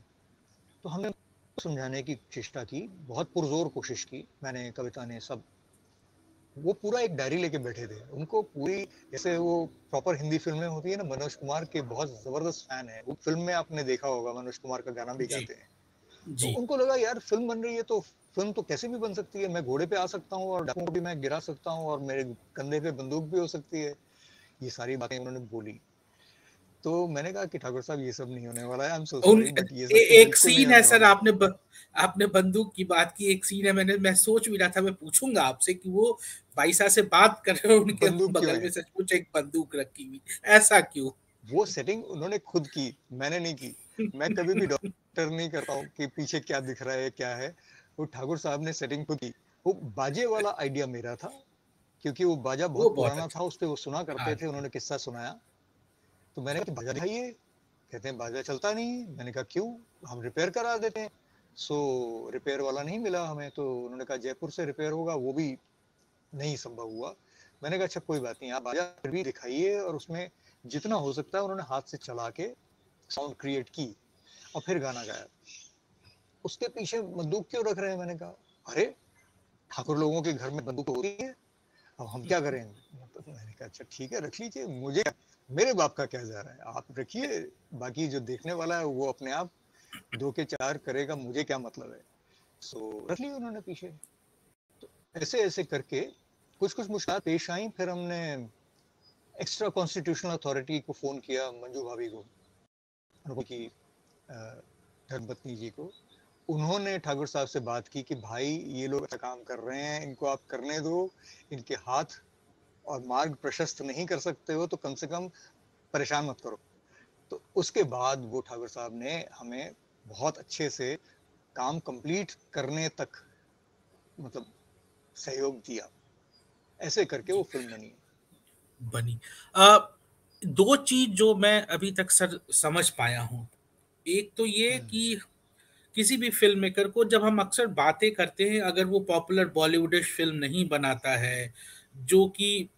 तो हमने समझाने की चेष्टा की, बहुत पुरजोर कोशिश की मैंने, कविता ने, सब। वो पूरा एक डायरी लेके बैठे थे, उनको पूरी, जैसे वो प्रॉपर हिंदी फिल्में होती है ना, मनोज कुमार के बहुत जबरदस्त फैन है वो। फिल्म में आपने देखा होगा मनोज कुमार का गाना भी गाते हैं। तो उनको लगा यार फिल्म बन रही है तो फिल्म तो कैसे भी बन सकती है, मैं घोड़े पे आ सकता हूँ और डाकुओं को भी मैं गिरा सकता हूँ और मेरे कंधे पे बंदूक भी हो सकती है। ये सारी बातें उन्होंने बोली। तो मैंने कहा कि ठाकुर साहब ये सब नहीं होने वाला है, I am so sorry, but ये सब तो एक बिल्कुल नहीं सीन है होने सर, वाला। आपने बंदूक की बात की, एक सीन है, मैं सोच भी रहा था, मैं पूछूंगा आपसे कि वो बाईसा से बात कर रहे हो, उनके बंदूक क्यों बगल में है? सचमुच एक बंदूक रखी हुई, ऐसा क्यों? वो सेटिंग उन्होंने खुद की, मैंने नहीं की। मैं कभी भी डॉक्टर नहीं करता हूँ कि पीछे क्या दिख रहा है क्या है। वो ठाकुर साहब ने सेटिंग खुद की। वो बाजे वाला आइडिया मेरा था, क्योंकि वो बाजा वो बहुत बहुत पुराना अच्छा। था, उस पर वो सुना करते हाँ थे, उन्होंने किस्सा सुनाया। तो मैंने कहा कि बाजा दिखाइए। कहते हैं बाजा चलता नहीं। मैंने कहा क्यों, हम रिपेयर करा देते हैं। सो रिपेयर वाला नहीं मिला हमें। तो उन्होंने कहा जयपुर से रिपेयर होगा, वो भी नहीं संभव हुआ। मैंने कहा अच्छा कोई बात नहीं, आप बाजा फिर भी दिखाइए। और उसमें जितना हो सकता है उन्होंने हाथ से चला के साउंड क्रिएट की और फिर गाना गाया। उसके पीछे बंदूक क्यों रख रहे हैं? मैंने कहा अरे ठाकुर लोगों के घर में बंदूक होती है, अब हम क्या करें? मैंने कहा अच्छा ठीक है रख लीजिए, मुझे, मेरे बाप का क्या जा रहा है, आप रखिए, बाकी जो देखने वाला है वो अपने आप दो के चार करेगा, मुझे क्या मतलब है। सो रख लिया उन्होंने पीछे। तो ऐसे ऐसे करके कुछ कुछ मुश्किल पेश आई। फिर हमने एक्स्ट्रा कॉन्स्टिट्यूशनल अथॉरिटी को फोन किया, मंजू भाभी को, उनकी धर्मपत्नी जी को। उन्होंने ठाकुर साहब से बात की कि भाई ये लोग अच्छा काम कर रहे हैं, इनको आप करने दो, इनके हाथ और मार्ग प्रशस्त नहीं कर सकते हो तो कम से कम परेशान मत करो। तो उसके बाद वो ठाकुर साहब ने हमें बहुत अच्छे से काम कंप्लीट करने तक मतलब सहयोग दिया। ऐसे करके वो फिल्म बनी। दो चीज जो मैं अभी तक सर समझ पाया हूँ, एक तो ये कि किसी भी फिल्म मेकर को जब हम अक्सर बातें करते हैं, अगर वो पॉपुलर बॉलीवुडिश फिल्म नहीं बनाता है, जो कि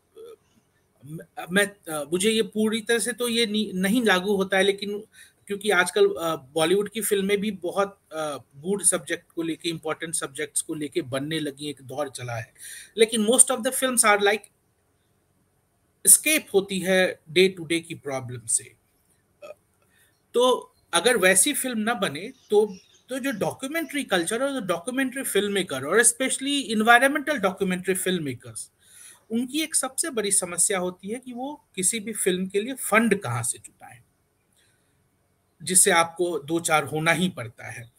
मैं मुझे ये पूरी तरह से तो ये नहीं लागू होता है, लेकिन क्योंकि आजकल बॉलीवुड की फिल्में भी बहुत गूढ़ सब्जेक्ट को लेके, इंपॉर्टेंट सब्जेक्ट्स को लेके बनने लगी, एक दौर चला है, लेकिन most of the films are like escape होती है डे टू डे की प्रॉब्लम से। तो अगर वैसी फिल्म ना बने तो जो डॉक्यूमेंट्री कल्चर और जो डॉक्यूमेंट्री फिल्म मेकर और specially environmental documentary film makers, उनकी एक सबसे बड़ी समस्या होती है कि वो किसी भी फिल्म के लिए फंड कहाँ से जुटाएं, जिससे आपको दो चार होना ही पड़ता है।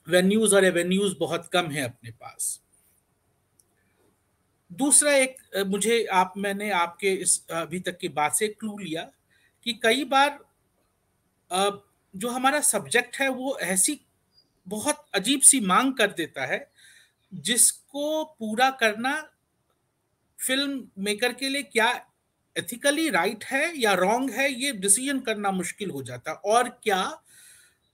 वेन्यूज और एवेन्यूज बहुत कम है अपने पास। दूसरा एक मैंने आपके इस अभी तक की बात से क्लू लिया कि कई बार जो हमारा सब्जेक्ट है वो ऐसी बहुत अजीब सी मांग कर देता है जिसको पूरा करना फिल्म मेकर के लिए क्या एथिकली राइट है या रॉन्ग है, ये डिसीजन करना मुश्किल हो जाता। और क्या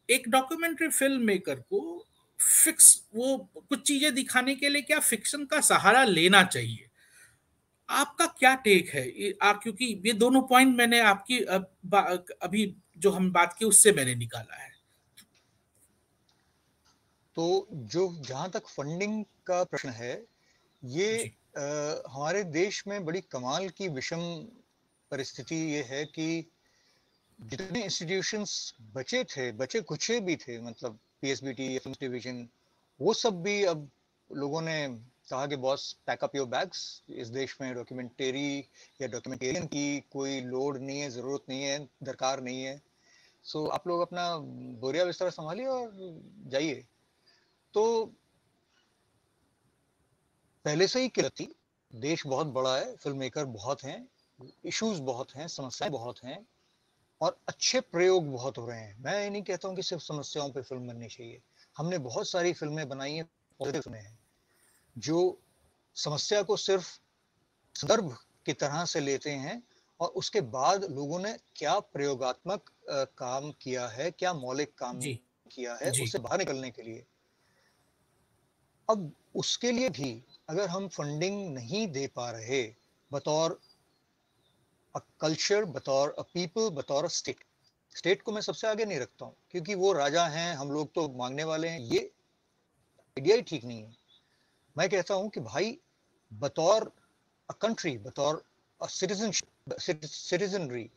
एक डॉक्यूमेंट्री फिल्म मेकर को फिक्स वो कुछ चीजें दिखाने के लिए क्या फिक्शन का सहारा लेना चाहिए? आपका क्या टेक है क्योंकि ये दोनों पॉइंट मैंने आपकी अभी जो हम बात की उससे मैंने निकाला है। तो जो जहां तक फंडिंग का प्रश्न है, ये हमारे देश में बड़ी कमाल की विषम परिस्थिति ये है कि जितने इंस्टीट्यूशंस बचे कुछ भी थे, मतलब पीएसबीटी, फिल्म डिवीजन, वो सब भी अब लोगों ने कहा कि boss pack up your bags, इस देश में डॉक्यूमेंटरी या डॉक्यूमेंटेरियन की कोई लोड नहीं है, जरूरत नहीं है, दरकार नहीं है। सो आप लोग अपना बोरिया बिस्तर संभालिए और जाइए। तो पहले से ही किल्लत थी, देश बहुत बड़ा है, फिल्म मेकर बहुत हैं, इश्यूज बहुत हैं, समस्याएं बहुत हैं, और अच्छे प्रयोग बहुत हो रहे हैं। मैं ये नहीं कहता हूँ कि सिर्फ समस्याओं पे फिल्म बननी चाहिए। हमने बहुत सारी फिल्में बनाई हैं, पॉजिटिव फिल्में हैं, जो समस्या को सिर्फ संदर्भ की तरह से लेते हैं और उसके बाद लोगों ने क्या प्रयोगात्मक काम किया है, क्या मौलिक काम किया है उससे बाहर निकलने के लिए। अब उसके लिए भी अगर हम फंडिंग नहीं दे पा रहे, बतौर अ कल्चर, बतौर अ पीपल, बतौर अ स्टेट को मैं सबसे आगे नहीं रखता हूँ, क्योंकि वो राजा हैं, हम लोग तो मांगने वाले हैं, ये आइडिया ही ठीक नहीं है। मैं कहता हूँ कि भाई बतौर अ कंट्री, बतौर अ सिटीजनरी,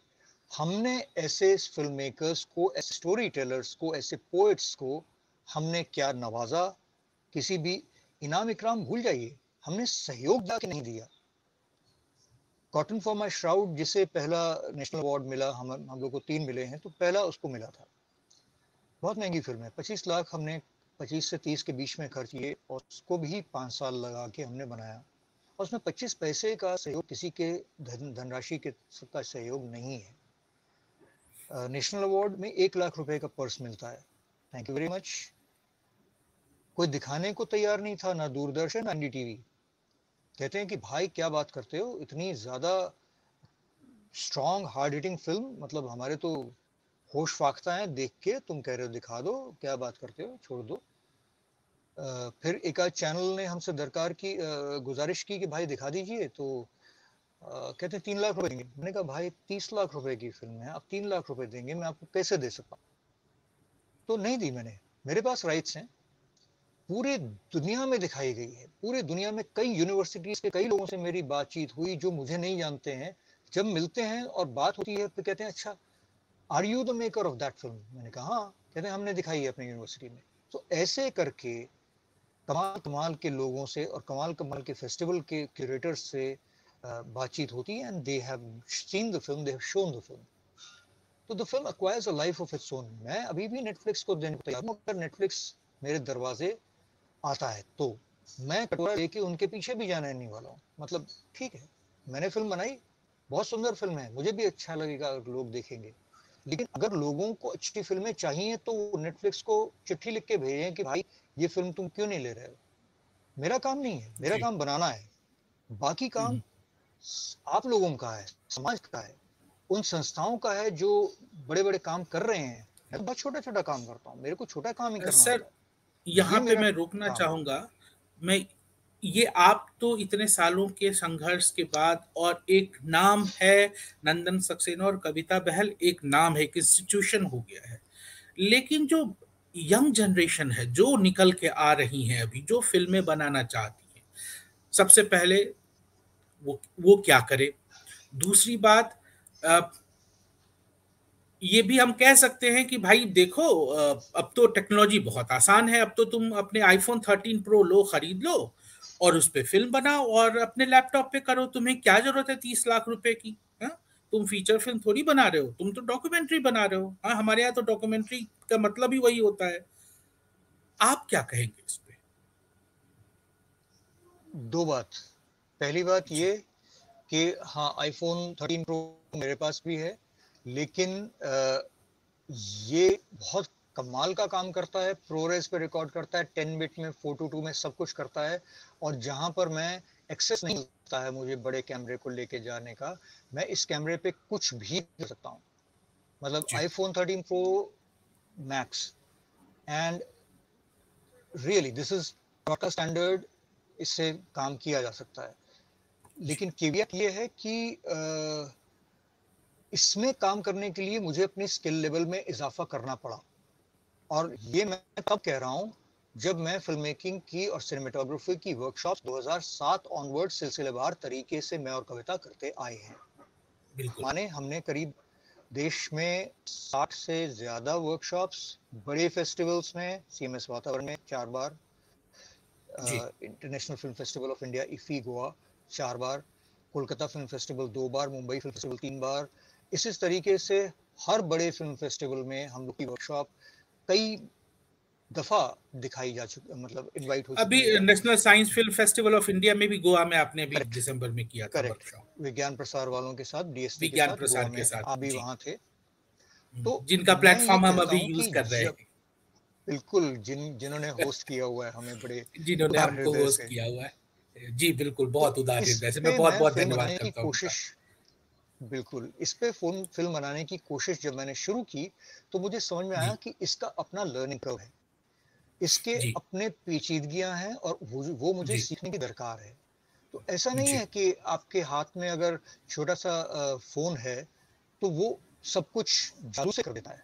हमने ऐसे फिल्म मेकर्स को, ऐसे स्टोरी टेलर्स को, ऐसे पोएट्स को हमने क्या नवाजा? किसी भी इनाम इकराम भूल जाइए, हमने सहयोग जाके नहीं दिया। कॉटन फॉर माई श्राउड, जिसे पहला नेशनल अवार्ड मिला, हम लोग को 3 मिले हैं, तो पहला उसको मिला था। बहुत महंगी फिल्म है, 25 लाख हमने 25 से 30 के बीच में खर्च किए और उसको भी 5 साल लगा के हमने बनाया, और उसमें 25 पैसे का सहयोग, किसी के धनराशि के का सहयोग नहीं है। नेशनल अवार्ड में 1 लाख रुपए का पर्स मिलता है, थैंक यू वेरी मच। कोई दिखाने को तैयार नहीं था, ना दूरदर्शन, ना एनडीटीवी। कहते हैं कि भाई क्या बात करते हो, इतनी ज्यादा स्ट्रॉन्ग हार्ड हिटिंग फिल्म, मतलब हमारे तो होश फाख्ता है देख के, तुम कह रहे हो दिखा दो, क्या बात करते हो, छोड़ दो। फिर एक आध चैनल ने हमसे दरकार की, गुजारिश की कि भाई दिखा दीजिए, तो कहते हैं 3 लाख रुपए देंगे। मैंने कहा भाई 30 लाख रुपए की फिल्म है, आप 3 लाख रुपए देंगे, मैं आपको कैसे दे सकता हूँ? तो नहीं दी मैंने, मेरे पास राइट्स हैं, पूरे दुनिया में दिखाई गई है, पूरे दुनिया में कई यूनिवर्सिटीज के कई लोगों से मेरी बातचीत हुई जो मुझे नहीं जानते हैं, जब मिलते हैं और बात होती है तो कहते हैं अच्छा are you the maker of that film? मैंने कहा हाँ। कहते हैं हमने दिखाई है अपनी यूनिवर्सिटी में। तो ऐसे करके कमाल कमाल के लोगों से और कमाल कमाल के फेस्टिवल के क्यूरेटर्स से बातचीत होती है, and they have seen the film, they have shown the film. तो the film acquires a life of its own. मैं अभी भी नेटफ्लिक्स को देने को तैयार हूं, अगर नेटफ्लिक्स मेरे दरवाजे आता है तो मैं कटोरा लेके उनके पीछे भी जाने नहीं वाला हूँ। मतलब ठीक है, मैंने फिल्म बनाई, बहुत सुंदर फिल्म है, मुझे भी अच्छा लगेगा अगर लोग देखेंगे, लेकिन अगर लोगों को अच्छी फिल्में चाहिए तो नेटफ्लिक्स को चिट्ठी लिख के भेजें कि भाई ये फिल्म तुम क्यों नहीं ले रहे हो। मेरा काम नहीं है, मेरा काम बनाना है, बाकी काम आप लोगों का है, समाज का है, उन संस्थाओं का है जो बड़े बड़े काम कर रहे हैं। मैं तो बहुत छोटा छोटा काम करता हूँ, मेरे को छोटा काम ही करना सर होता है। यहाँ ये पे मेरा मैं रोकना काम है। चाहूंगा। मैं ये आप तो इतने सालों के संघर्ष के बाद, और एक नाम है नंदन सक्सेना और कविता बहल, एक नाम है, एक इंस्टीट्यूशन हो गया है, लेकिन जो यंग जनरेशन है जो निकल के आ रही है अभी, जो फिल्में बनाना चाहती है, सबसे पहले वो क्या करे? दूसरी बात, ये भी हम कह सकते हैं कि भाई देखो, अब तो टेक्नोलॉजी बहुत आसान है, अब तो तुम अपने आईफोन 13 प्रो लो, खरीद लो और उस पे फिल्म बनाओ और अपने लैपटॉप पे करो। तुम्हें क्या जरूरत है 30 लाख रुपए की? हाँ, तुम फीचर फिल्म थोड़ी बना रहे हो, तुम तो डॉक्यूमेंट्री बना रहे हो। हाँ, हमारे यहाँ तो डॉक्यूमेंट्री का मतलब ही वही होता है। आप क्या कहेंगे इस पे? 2 बात। पहली बात ये कि हाँ iPhone 13 Pro मेरे पास भी है, लेकिन ये बहुत कमाल का काम करता है, ProRes पे रिकॉर्ड करता है, 10 बिट में 4:2 में सब कुछ करता है। और जहां पर मैं एक्सेस नहीं होता है मुझे बड़े कैमरे को लेके जाने का, मैं इस कैमरे पे कुछ भी कर सकता हूँ। मतलब iPhone 13 Pro Max and really this is का स्टैंडर्ड, इससे काम किया जा सकता है। लेकिन केवियट ये है कि इसमें काम करने के लिए मुझे अपनी स्किल लेवल में इजाफा करना पड़ा। और ये मैं तब कह रहा हूँ जब मैं फिल्म मेकिंग की और सिनेमेटोग्राफी की वर्कशॉप्स 2007 ऑनवर्ड सिलसिलेवार तरीके से मैं और कविता करते आए हैं। माने हमने करीब देश में 60 से ज्यादा वर्कशॉप्स बड़े फेस्टिवल्स में, CMS वातावरण में 4 बार, international film festival of India IFFI Goa 4 बार, कोलकाता फिल्म फेस्टिवल 2 बार, मुंबई फिल्म फेस्टिवल 3 बार। इस तरीके से हर बड़े फिल्म फेस्टिवल में हम लोग की वर्कशॉप कई दफा दिखाई जा चुकी, मतलब इनवाइट हो अभी चुकी है। National science film festival of India में भी गोवा में आपने अभी दिसंबर में किया था वर्कशॉप, विज्ञान प्रसार वालों के साथ, DST के विज्ञान साथ, प्रसार गोवा के में साथ, आप भी वहां थे। तो जिनका मैं ये प्लेटफॉर्म हम कहता अभी हूं यूज कि कर रहे हैं, बिल्कुल जिन्होंने होस्ट किया हुआ है हमें बड़े जिन्होंने उदार हमको हृदय होस्ट से। किया हुआ है। जी बिल्कुल, तो बहुत उदार इस हृदय से, मैं पे बहुत मैं बहुत फिल्म धन्यवाद बनाने की करता हूँ उनका। कोशिश, बिल्कुल इस पे फिल्म बनाने की कोशिश जब मैंने शुरू की तो मुझे समझ में आया कि इसका अपना लर्निंग कर्व है, इसके अपने पेचीदगियां हैं और वो मुझे सीखने की दरकार है। तो ऐसा नहीं है कि आपके हाथ में अगर छोटा सा फोन है तो वो सब कुछ जादू से कर देता है।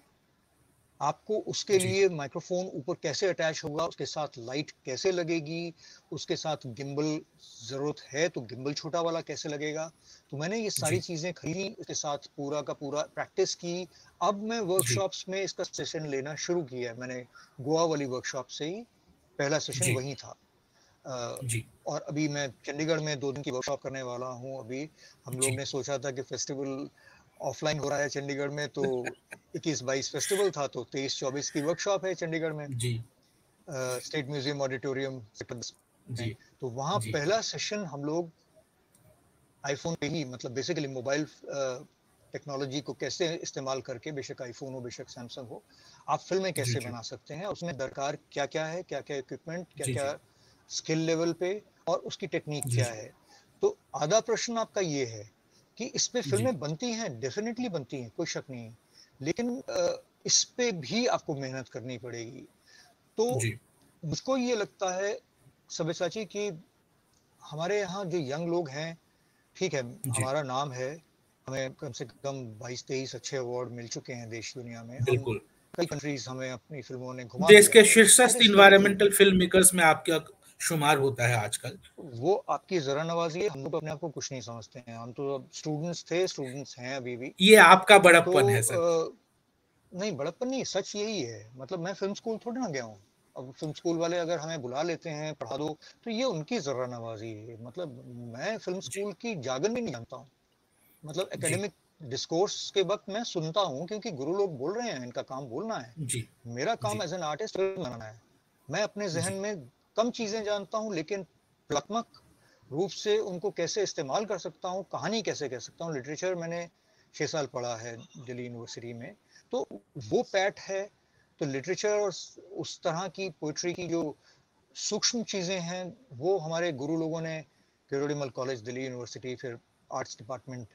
आपको उसके लिए माइक्रोफोन ऊपर कैसे अटैच होगा, उसके साथ लाइट कैसे लगेगी, उसके साथ गिम्बल जरूरत है तो गिम्बल छोटा वाला कैसे लगेगा। तो मैंने ये सारी चीजें खरीदी, उसके साथ पूरा का पूरा प्रैक्टिस की। अब मैं वर्कशॉप्स में इसका सेशन लेना शुरू किया। मैंने गोवा वाली वर्कशॉप से ही पहला सेशन वही था। और अभी मैं चंडीगढ़ में 2 दिन की वर्कशॉप करने वाला हूँ। अभी हम लोग ने सोचा था कि फेस्टिवल ऑफलाइन हो रहा है चंडीगढ़ में, तो 21-22 फेस्टिवल था, तो 23-24 की वर्कशॉप है चंडीगढ़ में, स्टेट म्यूजियम ऑडिटोरियम में। तो वहाँ पहला सेशन हम लोग आईफोन पे ही, मतलब बेसिकली मोबाइल टेक्नोलॉजी को कैसे इस्तेमाल करके, बेशक आईफोन हो बेशक सैमसंग हो, आप फिल्में कैसे बना सकते हैं, उसमें दरकार क्या क्या है, क्या क्या इक्विपमेंट, क्या क्या स्किल लेवल पे, और उसकी टेक्निक क्या है। तो आधा प्रश्न आपका ये है कि इस पे फिल्में बनती हैं, डेफिनेटली बनती हैं, कोई शक नहीं है, लेकिन इस पे भी आपको मेहनत करनी पड़ेगी। तो मुझको ये लगता है सब्यसाची कि हमारे यहाँ जो यंग लोग हैं, ठीक है हमारा नाम है, हमें कम से कम 22-23 अच्छे अवार्ड मिल चुके हैं देश दुनिया में, हम कई कंट्रीज हमें अपनी फिल्मों ने घुमा देश के दिया है। शीर्षस्थ इन्वायरमेंटल फिल्म मेकर्स में आपका शुमार होता है आजकल। वो आपकी जरा नवाजी है, हम लोग अपने आप को कुछ नहीं समझते हैं, हम तो स्टूडेंट्स थे, स्टूडेंट्स हैं अभी भी। ये आपका बड़प्पन तो, है सर। नहीं बड़प्पन नहीं, सच यही है। मतलब मैं फिल्म स्कूल थोड़ी ना गया हूँ, अब फिल्म स्कूल वाले अगर हमें बुला लेते हैं पढ़ा दो तो ये उनकी जरा नवाजी है। मतलब मैं फिल्म स्कूल की जागन भी नहीं जानता हूँ, मतलब एकेडमिक डिस्कोर्स के वक्त मैं सुनता हूँ क्योंकि गुरु लोग बोल रहे हैं, इनका काम बोलना है। मेरा काम एज एन आर्टिस्ट बनाना है। मैं अपने जहन में कम चीजें जानता हूँ, लेकिन कलात्मक रूप से उनको कैसे इस्तेमाल कर सकता हूँ, कहानी कैसे कह सकता हूँ। लिटरेचर मैंने 6 साल पढ़ा है दिल्ली यूनिवर्सिटी में, तो वो पैट है। तो लिटरेचर और उस तरह की पोइट्री की जो सूक्ष्म चीजें हैं वो हमारे गुरु लोगों ने, किरोड़ीमल कॉलेज दिल्ली यूनिवर्सिटी, फिर arts department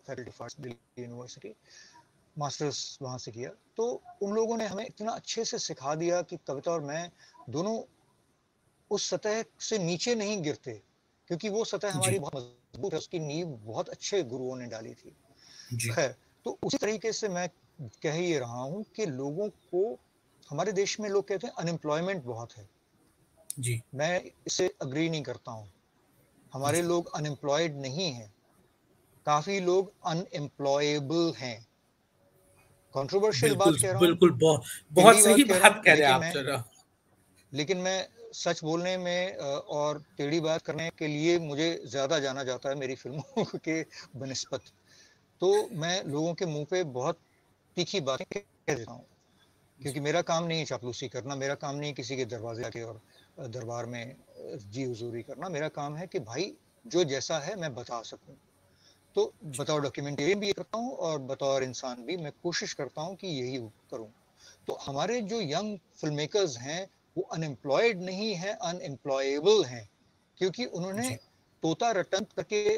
faculty of arts Delhi university, masters वहाँ से किया। तो उन लोगों ने हमें इतना अच्छे से सिखा दिया कि कविता और मैं दोनों उस सतह से नीचे नहीं गिरते, क्योंकि वो सतह हमारी बहुत मजबूत है, उसकी नींव बहुत अच्छे गुरुओं ने डाली थी। खैर, तो उसी तरीके से मैं कह ये रहा हूँ कि लोगों को, हमारे देश में लोग कहते हैं अनएम्प्लॉयमेंट बहुत है, मैं इससे अग्री नहीं करता हूँ। हमारे लोग अनएम्प्लॉयड नहीं हैं, काफी लोग अनएम्प्लॉयबल हैं। कंट्रोवर्शियल बात कह रहा हूँ, बिल्कुल बहुत सही बात कह रहे हैं आप सर। लेकिन मैं सच बोलने में और टेढ़ी बात करने के लिए मुझे ज्यादा जाना जाता है मेरी फिल्मों के बनिस्बत। तो मैं लोगों के मुंह पे बहुत तीखी बातें कह देता हूँ, क्योंकि मेरा काम नहीं चापलूसी करना, मेरा काम नहीं किसी के दरवाजे आके और दरबार में जी हुजूरी करना। मेरा काम है कि भाई जो जैसा है मैं बता सकूं। तो बतौर डॉक्यूमेंटेरियन भी ये करता हूँ और बतौर इंसान भी मैं कोशिश करता हूँ कि यही करूँ। तो हमारे जो यंग फिल्म मेकर्स हैं वो अनएम्प्लॉयड नहीं है, अनएम्प्लॉयबल हैं, क्योंकि उन्होंने जी तोता रटंत करके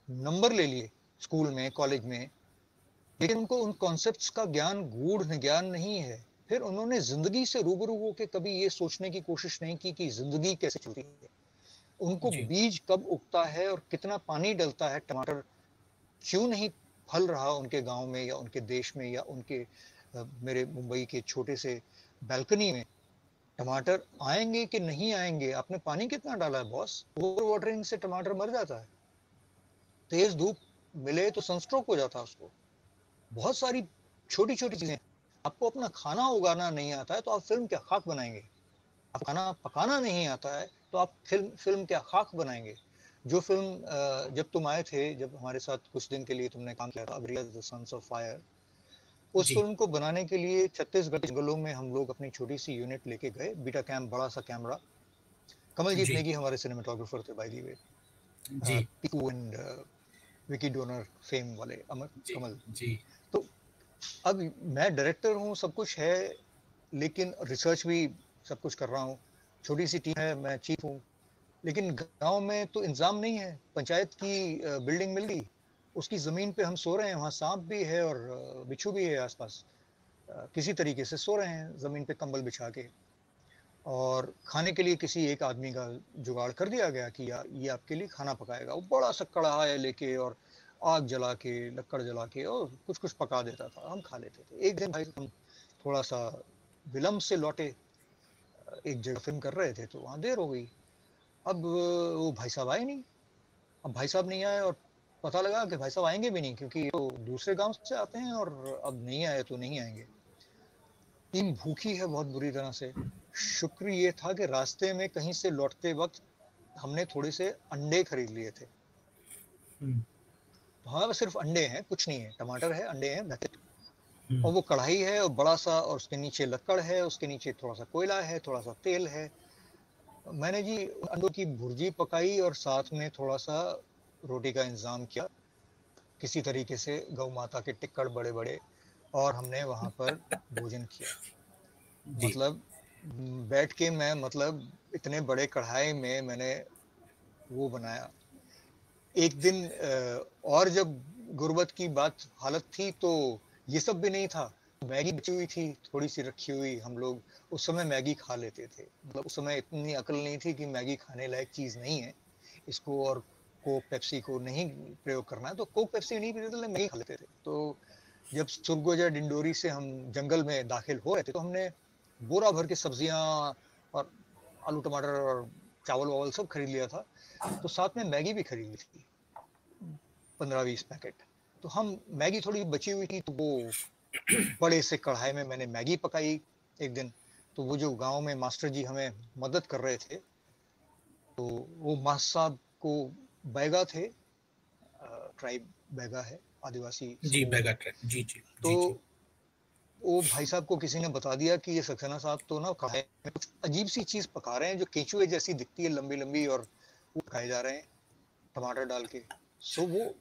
नंबर ले लिए स्कूल में, कॉलेज में, लेकिन उनको उन कॉन्सेप्ट्स का ज्ञान, गूढ़ ज्ञान नहीं है। फिर उन्होंने जिंदगी से रूबरू होकर कभी ये सोचने की कोशिश नहीं की कि जिंदगी कैसे चलती है, उनको जी बीज कब उगता है और कितना पानी डलता है, टमाटर क्यों नहीं फल रहा उनके गांव में या उनके देश में या उनके मेरे मुंबई के छोटे से बालकनी में टमाटर आएंगे कि नहीं आएंगे? आपने पानी कितना डाला है बॉस? ओवर वाटरिंग से टमाटर मर जाता है, तेज धूप मिले तो सनस्ट्रोक हो जाता है उसको। बहुत सारी छोटी छोटी चीजें। आपको अपना खाना उगाना नहीं आता है तो आप फिल्म क्या खाक बनाएंगे? आप खाना पकाना नहीं आता है तो आप फिल्म क्या खाक बनाएंगे? जो फिल्म जब तुम आए थे, जब हमारे साथ कुछ दिन के लिए तुमने काम किया था, द सन्स ऑफ फायर, उस जी फिल्म को बनाने के लिए छत्तीसगढ़ के जंगलों में हम लोग अपनी छोटी सी यूनिट लेके गए, बीटा कैम, बड़ा सा कैमरा। कमलजीत जी नेगी हमारे सिनेमाटोग्राफर थे, बाय द वे, जी पीकू एंड विकी डोनर फेम वाले अमर जी कमल। जी तो अब मैं डायरेक्टर हूँ, सब कुछ है, लेकिन रिसर्च भी सब कुछ कर रहा हूँ। छोटी सी टीम है, मैं चीफ हूँ, लेकिन गांव में तो इंतजाम नहीं है। पंचायत की बिल्डिंग मिल गई, उसकी जमीन पे हम सो रहे हैं, वहाँ सांप भी है और बिच्छू भी है आसपास। किसी तरीके से सो रहे हैं जमीन पे कंबल बिछा के, और खाने के लिए किसी एक आदमी का जुगाड़ कर दिया गया कि ये आपके लिए खाना पकाएगा। वो बड़ा सा कढ़ाई लेके और आग जला के, लकड़ जला के और कुछ कुछ पका देता था, हम खा लेते थे। एक दिन भाई हम थोड़ा सा विलम्ब से लौटे, एक जगह फिल्म कर रहे थे तो वहाँ देर हो गई। अब वो भाई साहब आए नहीं। अब भाई साहब नहीं आए और पता लगा कि भाई साहब आएंगे भी नहीं, क्योंकि वो दूसरे गांव से आते हैं और अब नहीं आए तो नहीं आएंगे। टीम भूखी है बहुत बुरी तरह से। शुक्र ये था कि रास्ते में कहीं से लौटते वक्त हमने थोड़े से अंडे खरीद लिए थे। हम्म, तो हमारे पास सिर्फ अंडे हैं, कुछ नहीं है, टमाटर है, अंडे हैं, दैट्स। हम्म, और वो कढ़ाई है और बड़ा सा, और उसके नीचे लकड़ है, उसके नीचे थोड़ा सा कोयला है, थोड़ा सा तेल है। मैंने जी अंडों की भुर्जी पकाई और साथ में थोड़ा सा रोटी का इंतजाम किया किसी तरीके से, गौ माता के टिक्कड़ बड़े बड़े, और हमने वहां पर भोजन किया। जी मतलब बैठ के मैं, मतलब इतने बड़े कढ़ाई में मैंने वो बनाया। एक दिन और जब गुर्बत की बात हालत थी तो ये सब भी नहीं था। मैगी बची हुई थी, थोड़ी सी रखी हुई, हम लोग उस समय मैगी खा लेते थे। मतलब उस समय इतनी अकल नहीं थी कि मैगी खाने लायक चीज नहीं है, इसको और कोक पेप्सी को नहीं प्रयोग करना है। तो कोक पेप्सी नहीं पीते थे, मैगी खा लेते थे। तो जब सुरगुजा डिंडोरी से हम जंगल में दाखिल हो रहे थे तो हमने बोरा भर के सब्जियां और आलू टमाटर और चावल वावल सब खरीद लिया था। तो साथ में मैगी भी खरीद ली थी, 15-20 पैकेट। तो हम, मैगी थोड़ी बची हुई थी तो वो बड़े से कढ़ाई में मैंने मैगी पकाई एक दिन। तो वो जो गांव में मास्टर जी हमें मदद कर रहे थे, तो वो मास्टर साहब को बैगा थे, ट्राइब बैगा है, आदिवासी जी समूह है। बैगा ट्रैक जी जी तो जी जी वो भाई साहब को किसी ने बता दिया कि ये सक्सेना साहब तो ना कढ़ाई में कुछ अजीब सी चीज पका रहे हैं जो केंचुए जैसी दिखती है, लंबी लंबी, और वो खाए जा रहे हैं टमाटर डाल के। सो वो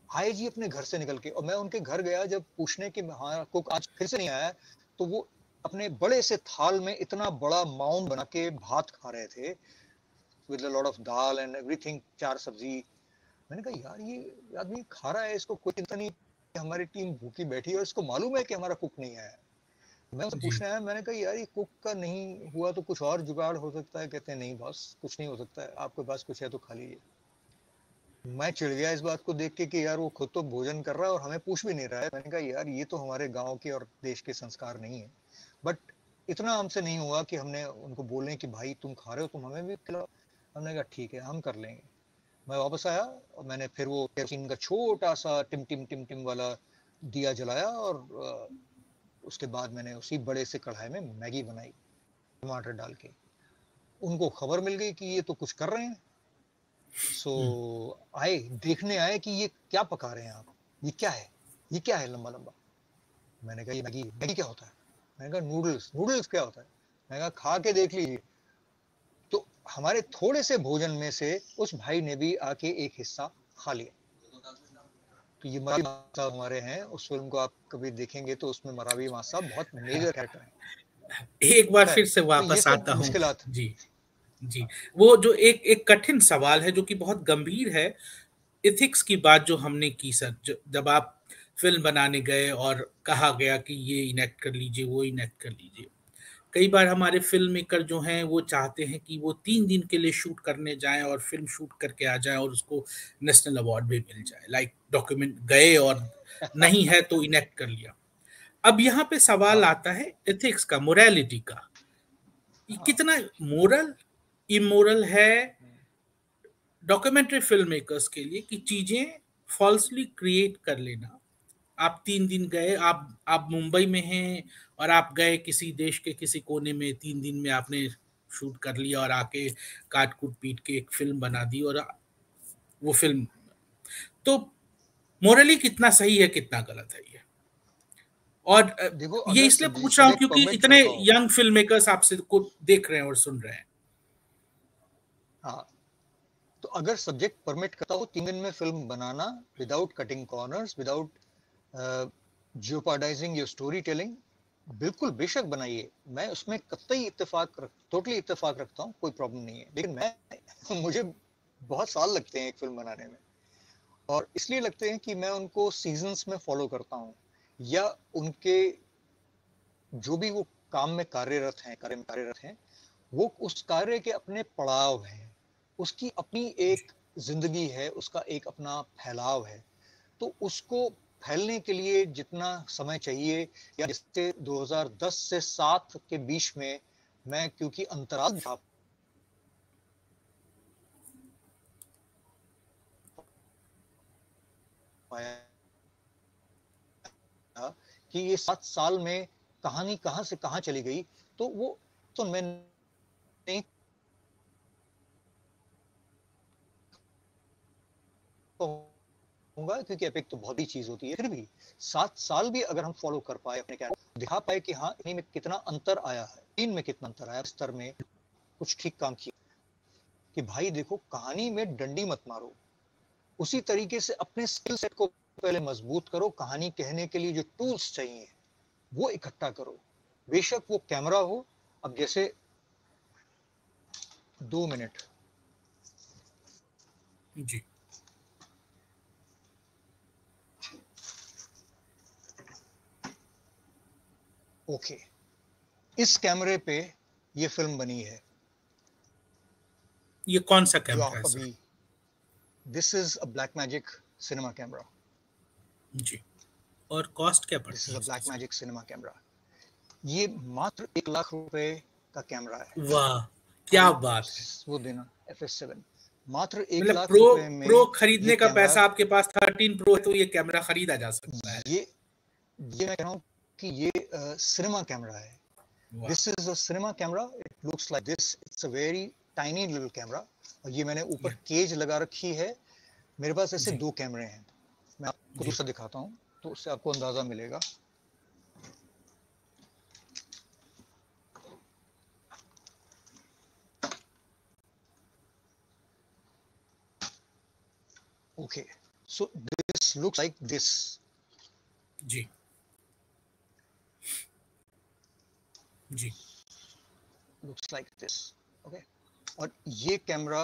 आए जी अपने घर से निकल के, और मैं उनके घर गया जब पूछने कि हाँ कुक आज फिर से नहीं आया, तो वो अपने बड़े से थाल में इतना बड़ा माउंड बना के भात खा रहे थे, with a lot of dal and everything, 4 सब्जी। मैंने कहा यार ये आदमी खा रहा है, इसको कोई चिंता नहीं कि हमारी टीम भूखी बैठी है और इसको मालूम है कि हमारा कुक नहीं आया। मैं उनसे जी पूछने आया, मैंने कहा यार ये कुक का नहीं हुआ तो कुछ और जुगाड़ हो सकता है? कहते हैं नहीं बॉस, कुछ नहीं हो सकता है, आपके पास कुछ है तो खा लीजिए। मैं चिढ़ गया इस बात को देख के कि यार वो खुद तो भोजन कर रहा है और हमें पूछ भी नहीं रहा है। मैंने कहा यार ये तो हमारे गांव के और देश के संस्कार नहीं है। बट इतना हमसे नहीं हुआ कि हमने उनको बोले कि भाई तुम खा रहे हो, तुम हमें भी खिलाओ। हमने कहा ठीक है, हम कर लेंगे। मैं वापस आया और मैंने फिर वो केरोसिन का छोटा सा टिम टिम टिम टिम वाला दिया जलाया, और उसके बाद मैंने उसी बड़े से कढ़ाई में मैगी बनाई, टमाटर डाल के। उनको खबर मिल गई कि ये तो कुछ कर रहे हैं। सो हम्म, आए, देखने आए कि ये क्या पका रहे हैं आप, ये क्या है, ये क्या है लंबा लंबा। मैंने कहा ये मैगी, मैगी क्या होता है? मैंने कहा नूडल्स, नूडल्स क्या होता है? मैंने कहा खा के देख लीजिए। तो हमारे थोड़े से भोजन में से उस भाई ने भी आके एक हिस्सा खा लिया। तो ये मरावी साहब हमारे हैं, उस फिल्म को आप कभी देखेंगे तो उसमें मरावी साहब बहुत मेजर कैरेक्टर है। एक बार खैर, फिर से तो ये वापस सब आता हूँ। मुश्किलात। जी जी, वो जो एक कठिन सवाल है जो कि बहुत गंभीर है, एथिक्स की बात जो हमने की सर, जब आप फिल्म बनाने गए और कहा गया कि ये इनेक्ट कर लीजिए, वो इनेक्ट कर लीजिए। कई बार हमारे फिल्म मेकर जो हैं वो चाहते हैं कि वो 3 दिन के लिए शूट करने जाएं और फिल्म शूट करके आ जाएं और उसको नेशनल अवार्ड भी मिल जाए, लाइक डॉक्यूमेंट गए और नहीं है तो इनेक्ट कर लिया। अब यहाँ पे सवाल हाँ आता है एथिक्स का, मोरालिटी का। ये हाँ कितना मोरल इमोरल है डॉक्यूमेंट्री फिल्म मेकर्स के लिए कि चीजें फॉल्सली क्रिएट कर लेना। आप 3 दिन गए, आप मुंबई में हैं और आप गए किसी देश के किसी कोने में, 3 दिन में आपने शूट कर लिया और आके काट कूट पीट के एक फिल्म बना दी, और वो फिल्म तो मोरली कितना सही है कितना गलत है ये। और देखो, ये अगर इसलिए पूछ रहा हूँ सब्जेक्ट क्योंकि परमिट इतने करता हो। यंग फिल्म मेकर्स आपसे को देख रहे हैं और सुन रहे हैं। हाँ, तो अगर सब्जेक्ट परमिट करता हो 3 दिन में फिल्म बनाना, without cutting corners, without jeopardising your storytelling, बिल्कुल बेशक बनाइए। मैं उसमें कतई टोटली इत्तेफाक रखता हूँ, कोई प्रॉब्लम नहीं है। लेकिन मैं मुझे बहुत साल लगते हैं एक फिल्म बनाने में, और इसलिए लगते हैं कि मैं उनको सीजन्स में फॉलो करता हूँ, या उनके जो भी वो काम में कार्यरत हैं, वो उस कार्य के अपने पड़ाव हैं, उसकी अपनी एक जिंदगी है, उसका एक अपना फैलाव है। तो उसको फैलने के लिए जितना समय चाहिए, या जैसे 2010 से 7 के बीच में मैं, क्योंकि अंतराल था पाया कि ये 7 साल में कहानी कहां से कहां चली गई, तो वो तो मैं नहीं कहूंगा, क्योंकि एपिक तो बहुत बड़ी चीज होती है। फिर भी 7 साल भी अगर हम फॉलो कर पाए, अपने क्या दिखा पाए कि हाँ इन्हीं में कितना अंतर आया है, इन में कितना अंतर आया, स्तर में कुछ ठीक काम किया, कि भाई देखो, कहानी में डंडी मत मारो, उसी तरीके से अपने स्किल सेट को पहले मजबूत करो, कहानी कहने के लिए जो टूल्स चाहिए वो इकट्ठा करो। बेशक वो कैमरा हो, अब जैसे 2 मिनट, जी, ओके, इस कैमरे पे ये फिल्म बनी है। ये कौन सा जो कैमरा है आप सर? अभी, this is a black magic cinema camera. जी, और कॉस्ट क्या दिस पड़ती इज है अ इसकी black sir? Magic cinema camera. ये मात्र 1 लाख रुपए का कैमरा है। वाह, क्या भाई बात है। वो देना, FS7 मात्र एक मतलब लाख प्रो रुपए प्रो में ये खरीदने का कैमरा। पैसा आपके पास 13 प्रो है तो ये कैमरा खरीदा जा सकता है। ये मैं कह रहा हूँ कि ये सिनेमा कैमरा है। वाह, this is a cinema camera, it looks like this, it's a very tiny little camera. और ये मैंने ऊपर ये केज लगा रखी है। मेरे पास ऐसे जी 2 कैमरे हैं, मैं आपको जी, दूसरा दिखाता हूँ तो उससे आपको अंदाजा मिलेगा। Okay, so this looks like this, जी जी, लुक्स लाइक दिस। ओके, और ये कैमरा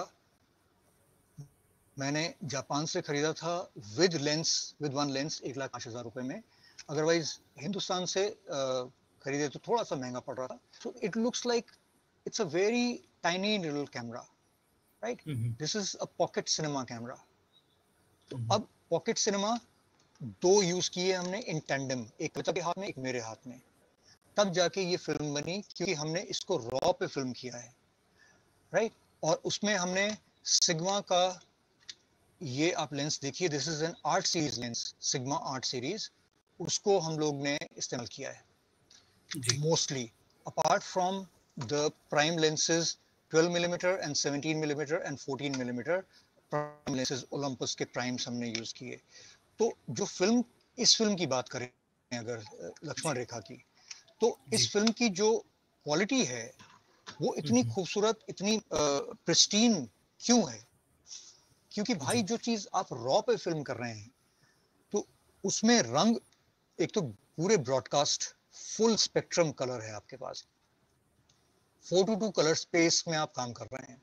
मैंने जापान से खरीदा था, विद लेंस, विद 1 लेंस, 1,05,000 रुपए में। अदरवाइज हिंदुस्तान से खरीदे तो थोड़ा सा महंगा पड़ रहा था। So it looks like it's a very tiny little camera, right. Hmm, this is a pocket cinema camera. तो हम्म, अब पॉकेट सिनेमा 2 यूज किए हमने इन टैंडम, एक कविता के हाथ में, एक मेरे हाथ में, तब जाके ये फिल्म बनी, क्योंकि हमने इसको रॉ पे फिल्म किया है, राइट। और उसमें हमने सिग्मा का, ये आप लेंस देखिए, this is an art series lens, Sigma art series, उसको हम लोग ने इस्तेमाल किया है जी mostly, apart from the prime lenses 12 millimetre and 17 millimetre and 14 millimetre prime lenses, Olympus के प्राइम्स हमने यूज किए। तो जो फिल्म, इस फिल्म की बात करें अगर, लक्ष्मण जी रेखा की, तो जी, इस फिल्म की जो क्वालिटी है वो इतनी खूबसूरत, इतनी प्रिस्टीन क्यों है? क्योंकि भाई जो चीज आप रॉ पे फिल्म कर रहे हैं तो उसमें रंग, एक तो पूरे ब्रॉडकास्ट फुल स्पेक्ट्रम कलर है आपके पास, 4:2 कलर स्पेस में आप काम कर रहे हैं,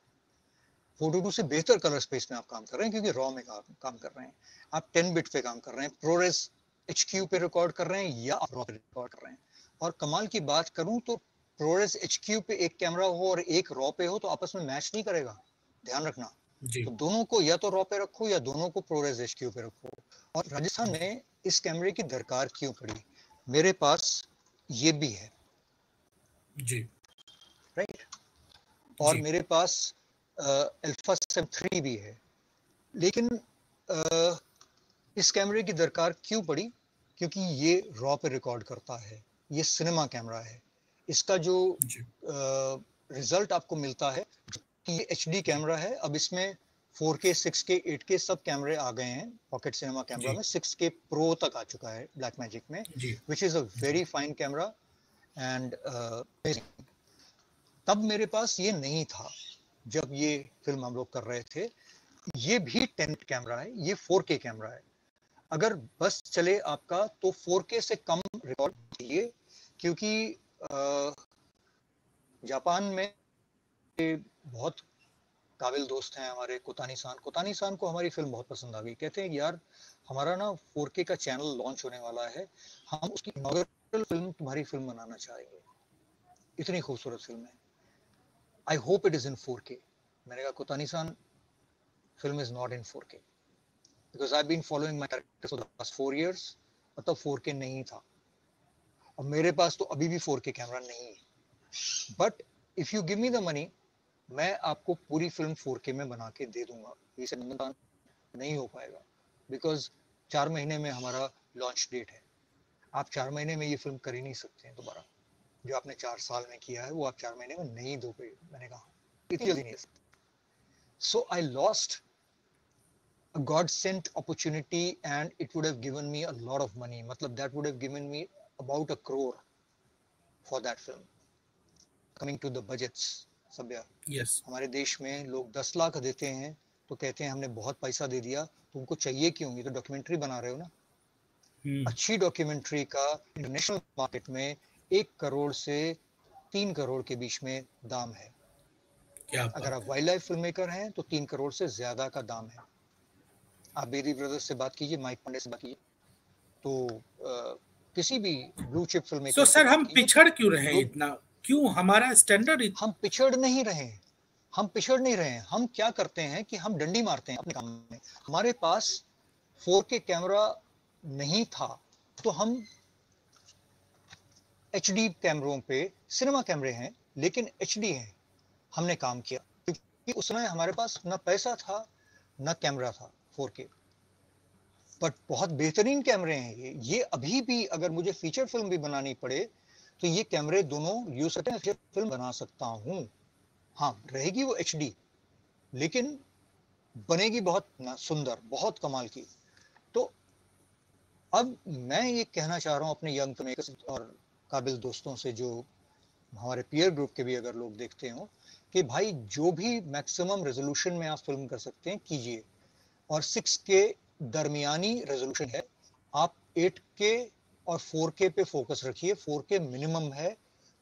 4:2 से बेहतर कलर स्पेस में आप काम कर रहे हैं क्योंकि रॉ में काम कर रहे हैं, आप 10 बिट पे काम कर रहे हैं, प्रोरेस HQ पे रिकॉर्ड कर रहे हैं या आप रॉ पे रिकॉर्ड कर रहे हैं। और कमाल की बात करूं तो प्रोरेस HQ पे एक कैमरा हो और एक रॉ पे हो तो आपस में मैच नहीं करेगा, ध्यान रखना। जी तो दोनों को या तो रॉ पे रखो या दोनों को प्रोरेस HQ पे रखो। और राजस्थान में इस कैमरे की दरकार क्यों पड़ी? मेरे पास ये भी है, जी राइट, और जी मेरे पास अल्फा 7 III भी है, लेकिन इस कैमरे की दरकार क्यों पड़ी? क्योंकि ये रॉ पे रिकॉर्ड करता है, ये सिनेमा कैमरा है। इसका जो जी रिजल्ट आपको मिलता है कि ये HD कैमरा है। अब इसमें 4K 6K 8K सब कैमरे आ गए हैं पॉकेट सिनेमा कैमरा जी में, 6K प्रो तक आ चुका है ब्लैक मैजिक में, जी which is a very fine camera and तब मेरे पास ये नहीं था जब ये फिल्म हम लोग कर रहे थे। ये भी 10 कैमरा है, ये 4K कैमरा है। अगर बस चले आपका तो 4K से कम रिकॉर्ड कीजिए, क्योंकि जापान में बहुत काबिल दोस्त हैं हमारे कोतानी सान को हमारी फिल्म बहुत पसंद आ गई। कहते हैं यार हमारा ना 4K का चैनल लॉन्च होने वाला है, हम उसकी इनॉग्रेटल फिल्म तुम्हारी फिल्म बनाना चाहेंगे, इतनी खूबसूरत फिल्म है, I hope it is in 4K। मैंने कहा कोतानी सान, film is not in 4K because I've been following my characters for the past 4 years, और तब 4K नहीं था और मेरे पास तो अभी भी 4K कैमरा नहीं है। But if you give me the money, मैं आपको पूरी फिल्म 4K में बना के दे दूंगा। ये नहीं हो पाएगा बिकॉज 4 महीने में हमारा लॉन्च डेट है। आप 4 महीने में ये फिल्म कर ही नहीं सकते हैं दोबारा। जो आपने 4 साल में किया है वो आप 4 महीने में नहीं दो पाए। मैंने कहा इतनी जल्दी नहीं। So I lost a God sent opportunity and it would have given me a lot of money. मतलब that would have given me about 1 crore for that film. Coming to the budgets, सभ्या, यस हमारे देश में लोग 10 लाख देते हैं तो कहते हैं हमने बहुत पैसा दे दिया, तुमको चाहिए क्यों? ये तो डॉक्यूमेंट्री बना रहे हो ना। अच्छी डॉक्यूमेंट्री का इंटरनेशनल मार्केट में 1 करोड़ से 3 करोड़ के बीच में दाम है। क्या अगर आप बात वाइल्ड लाइफ फिल्म मेकर हैं तो 3 करोड़ से ज्यादा का दाम है। आप बेदी ब्रदर्स से बात कीजिए, माइक पांडे से बात कीजिए, तो किसी भी blue chip film so maker से सर बात हम कीजिए। पिछड़ क्यों रहे हैं लोग, इतना? क्यों हमारा स्टैंडर्ड हम पिछड़ नहीं रहे हैं, हम पिछड़ नहीं रहे हैं। हम क्या करते हैं कि हम डंडी मारते हैं अपने काम में। हमारे पास 4K कैमरा नहीं था तो हम HD कैमरों पे, सिनेमा कैमरे हैं लेकिन HD हैं, हमने काम किया क्योंकि उस समय हमारे पास ना पैसा था ना कैमरा था 4K। बट बहुत बेहतरीन कैमरे हैं ये अभी भी अगर मुझे फीचर फिल्म भी बनानी पड़े तो ये कैमरे दोनों यूज करते हैं, फिल्म बना सकता हूँ। हाँ रहेगी वो HD, लेकिन बनेगी बहुत सुंदर, बहुत कमाल की। तो अब मैं ये कहना चाह रहा हूँ अपने यंग मेकर्स और काबिल दोस्तों से, जो हमारे पीयर ग्रुप के भी अगर लोग देखते हो, कि भाई जो भी मैक्सिमम रेजोल्यूशन में आप फिल्म कर सकते हैं कीजिए। और 6K दरमियानी रेजोल्यूशन है, आप 8K और 4K पे फोकस रखिए। 4K मिनिमम है,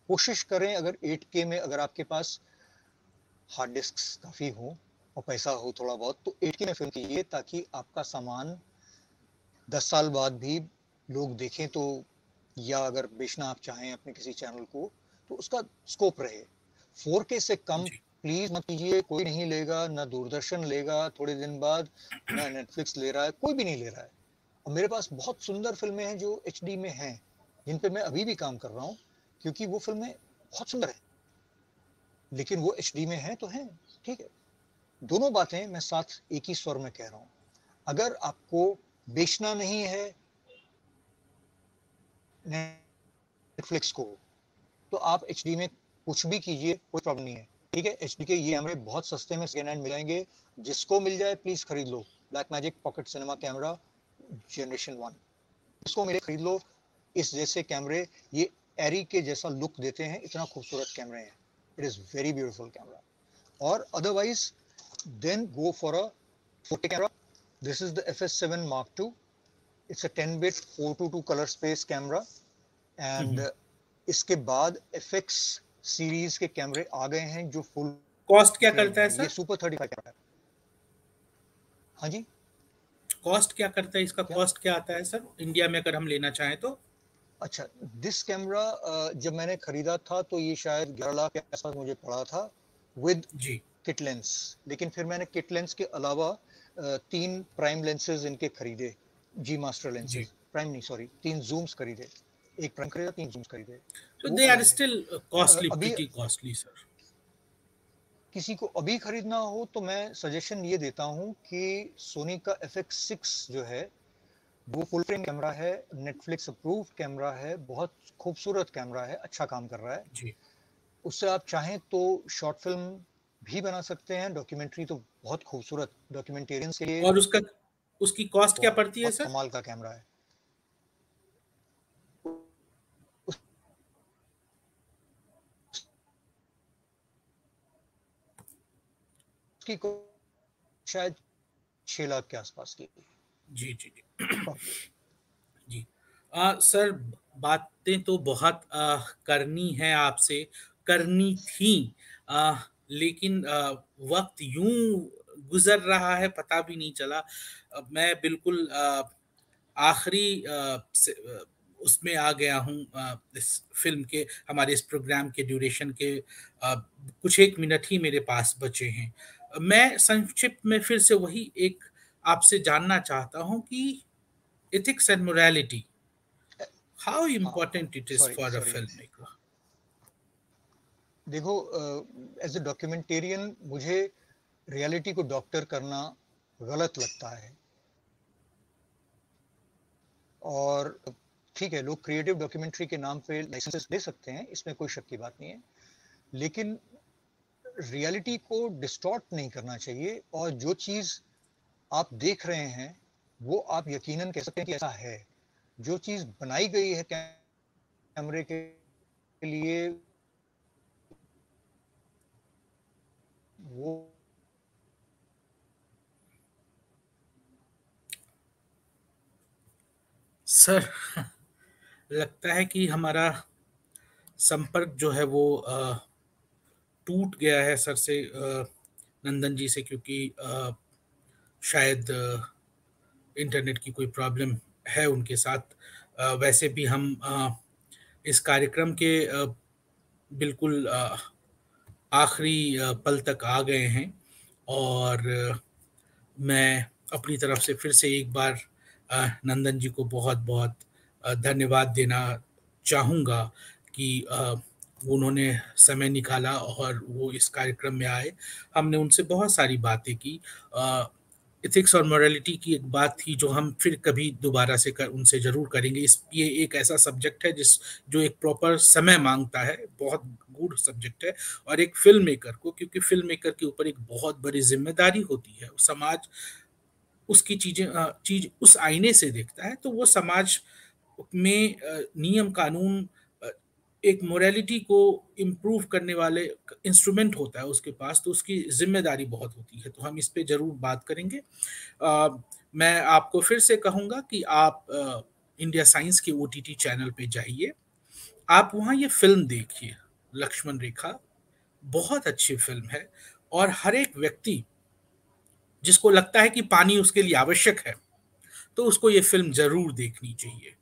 कोशिश करें अगर 8K में अगर आपके पास हार्ड डिस्क काफी हो और पैसा हो थोड़ा बहुत तो 8K में फिल्म कीजिए, ताकि आपका सामान 10 साल बाद भी लोग देखें तो, या अगर बेचना आप चाहें अपने किसी चैनल को तो उसका स्कोप रहे। 4K से कम प्लीज मत कीजिए, कोई नहीं लेगा, ना दूरदर्शन लेगा थोड़े दिन बाद, ना नेटफ्लिक्स ले रहा है, कोई भी नहीं ले रहा है। और मेरे पास बहुत सुंदर फिल्में हैं जो HD में हैं, जिन पे मैं अभी भी काम कर रहा हूँ, क्योंकि वो फिल्में बहुत सुंदर है, लेकिन वो HD में है तो है, ठीक है। दोनों बातें मैं साथ एक ही स्वर में कह रहा हूँ। अगर आपको बेचना नहीं है नेटफ्लिक्स को तो आप HD में कुछ भी कीजिए, कोई प्रॉब्लम नहीं है, ठीक है। HD के ये कैमरे बहुत सस्ते में सेकेंड हैंड मिलेंगे, जिसको मिल जाए प्लीज खरीद लो। Black magic pocket cinema camera generation 1, इसको मिले खरीद लो। इस जैसे कैमरे ये एरी के जैसा लुक देते हैं, इतना खूबसूरत कैमरे हैं। It is very beautiful camera. Or otherwise, then go for a 4K camera. This is the FS7 Mark II. It's a 10-bit 4:2 color space camera. And इसके बाद FX सीरीज के कैमरे आ गए हैं जो फुल कॉस्ट क्या करता है सर? ये सुपर 35 कैमरा है। हाँ जी, कॉस्ट क्या करता है इसका? कॉस्ट क्या आता है सर इंडिया में अगर हम लेना चाहें तो? अच्छा, दिस कैमरा जब मैंने खरीदा था तो ये शायद 11 लाख के आसपास मुझे पड़ा था विद जी किट लेंस। लेकिन फिर मैंने किट लेंस के अलावा 3 प्राइम लेंसेज इनके खरीदे, जी मास्टर लेंसेज, प्राइम नहीं सॉरी, 3 जूम्स खरीदे, एक प्राइम खरीदा, 3 जूम्स खरीदे। तो they are still costly, pretty costly sir. किसी को अभी खरीदना हो तो मैं सजेशन ये देता हूँ कि सोनी का FX6 जो है वो फुल फ्रेम कैमरा है, नेटफ्लिक्स अप्रूव्ड कैमरा है, बहुत खूबसूरत कैमरा है, अच्छा काम कर रहा है जी। उससे आप चाहें तो शॉर्ट फिल्म भी बना सकते हैं, डॉक्यूमेंट्री तो बहुत खूबसूरत, डॉक्यूमेंटेरियंस के लिए। और उसकी कॉस्ट क्या पड़ती है सर? कमाल का कैमरा है। उसकी शायद 6 लाख के आसपास की। जी जी जी जी। सर बातें तो बहुत करनी है आपसे, करनी थी, लेकिन वक्त यूं गुजर रहा है पता भी नहीं चला। मैं बिल्कुल आखिरी उसमें आ गया हूँ इस फिल्म के, हमारे इस प्रोग्राम के ड्यूरेशन के कुछ एक मिनट ही मेरे पास बचे हैं। मैं संक्षिप्त में फिर से वही एक आपसे जानना चाहता हूँ कि ethics and morality, how important it is for a filmmaker? देखो, एज ए डॉक्यूमेंटेरियन मुझे रियलिटी को डॉक्टर करना गलत लगता है। और ठीक है, लोग क्रिएटिव डॉक्यूमेंट्री के नाम पे लाइसेंसेस ले सकते हैं, इसमें कोई शक की बात नहीं है, लेकिन रियलिटी को डिस्टॉर्ट नहीं करना चाहिए। और जो चीज आप देख रहे हैं वो आप यकीनन कह सकते हैं कि ऐसा है। जो चीज बनाई गई है कैमरे के लिए वो सर लगता है कि हमारा संपर्क जो है वो टूट गया है सर से, नंदन जी से, क्योंकि शायद इंटरनेट की कोई प्रॉब्लम है उनके साथ। वैसे भी हम इस कार्यक्रम के बिल्कुल आखिरी पल तक आ गए हैं, और मैं अपनी तरफ से फिर से एक बार नंदन जी को बहुत बहुत धन्यवाद देना चाहूँगा कि उन्होंने समय निकाला और वो इस कार्यक्रम में आए। हमने उनसे बहुत सारी बातें की। एथिक्स और मोरालिटी की एक बात थी जो हम फिर कभी दोबारा से उनसे ज़रूर करेंगे। ये एक ऐसा सब्जेक्ट है जो एक प्रॉपर समय मांगता है, बहुत गूढ़ सब्जेक्ट है। और एक फिल्म मेकर को, क्योंकि फिल्म मेकर के ऊपर एक बहुत बड़ी जिम्मेदारी होती है, समाज उसकी चीज उस आईने से देखता है, तो वो समाज में नियम कानून, एक मोरालिटी को इम्प्रूव करने वाले इंस्ट्रूमेंट होता है उसके पास, तो उसकी जिम्मेदारी बहुत होती है। तो हम इस पे जरूर बात करेंगे। मैं आपको फिर से कहूँगा कि आप इंडिया साइंस के OTT चैनल पे जाइए, आप वहाँ ये फिल्म देखिए, लक्ष्मण रेखा बहुत अच्छी फिल्म है। और हर एक व्यक्ति जिसको लगता है कि पानी उसके लिए आवश्यक है, तो उसको ये फिल्म जरूर देखनी चाहिए।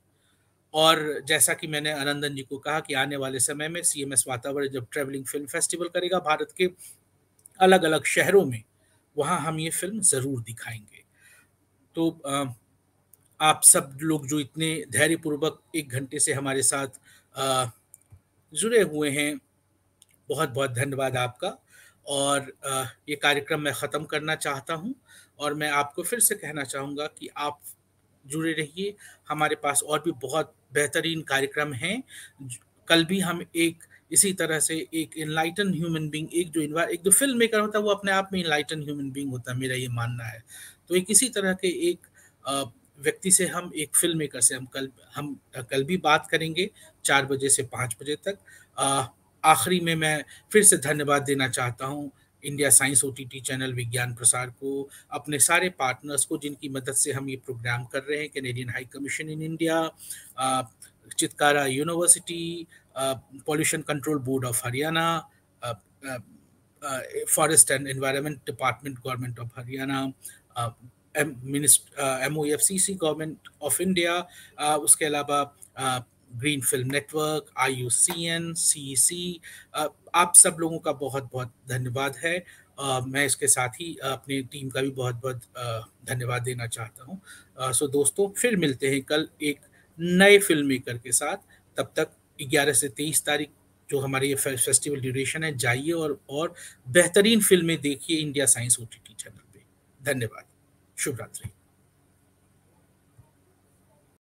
और जैसा कि मैंने आनंदन जी को कहा कि आने वाले समय में CMS वातावरण जब ट्रैवलिंग फिल्म फेस्टिवल करेगा भारत के अलग अलग शहरों में, वहां हम ये फिल्म जरूर दिखाएंगे। तो आप सब लोग जो इतने धैर्यपूर्वक 1 घंटे से हमारे साथ जुड़े हुए हैं, बहुत बहुत धन्यवाद आपका। और ये कार्यक्रम मैं ख़त्म करना चाहता हूँ, और मैं आपको फिर से कहना चाहूँगा कि आप जुड़े रहिए। हमारे पास और भी बहुत बेहतरीन कार्यक्रम हैं। कल भी हम एक इसी तरह से एक इनलाइटन ह्यूमन बीइंग, एक जो फिल्म मेकर होता है वो अपने आप में इनलाइटन ह्यूमन बीइंग होता है, मेरा ये मानना है। तो एक इसी तरह के एक व्यक्ति से, हम एक फिल्म मेकर से हम कल भी बात करेंगे 4 बजे से 5 बजे तक। आखिरी में मैं फिर से धन्यवाद देना चाहता हूँ इंडिया साइंस ओटीटी चैनल विज्ञान प्रसार को, अपने सारे पार्टनर्स को जिनकी मदद से हम ये प्रोग्राम कर रहे हैं, Canadian high commission in India, Chitkara university, pollution control board of Haryana, forest and environment department government of Haryana, MOFCC government of India, उसके अलावा green film network, IUCN, CEC, आप सब लोगों का बहुत बहुत धन्यवाद है। मैं इसके साथ ही अपनी टीम का भी बहुत बहुत धन्यवाद देना चाहता हूँ। सो दोस्तों, फिर मिलते हैं कल एक नए फिल्म मेकर के साथ। तब तक 11 से 23 तारीख जो हमारी ये फेस्टिवल ड्यूरेशन है, जाइए और बेहतरीन फिल्में देखिए इंडिया साइंस OTT चैनल पे। धन्यवाद, शुभ रात्रि।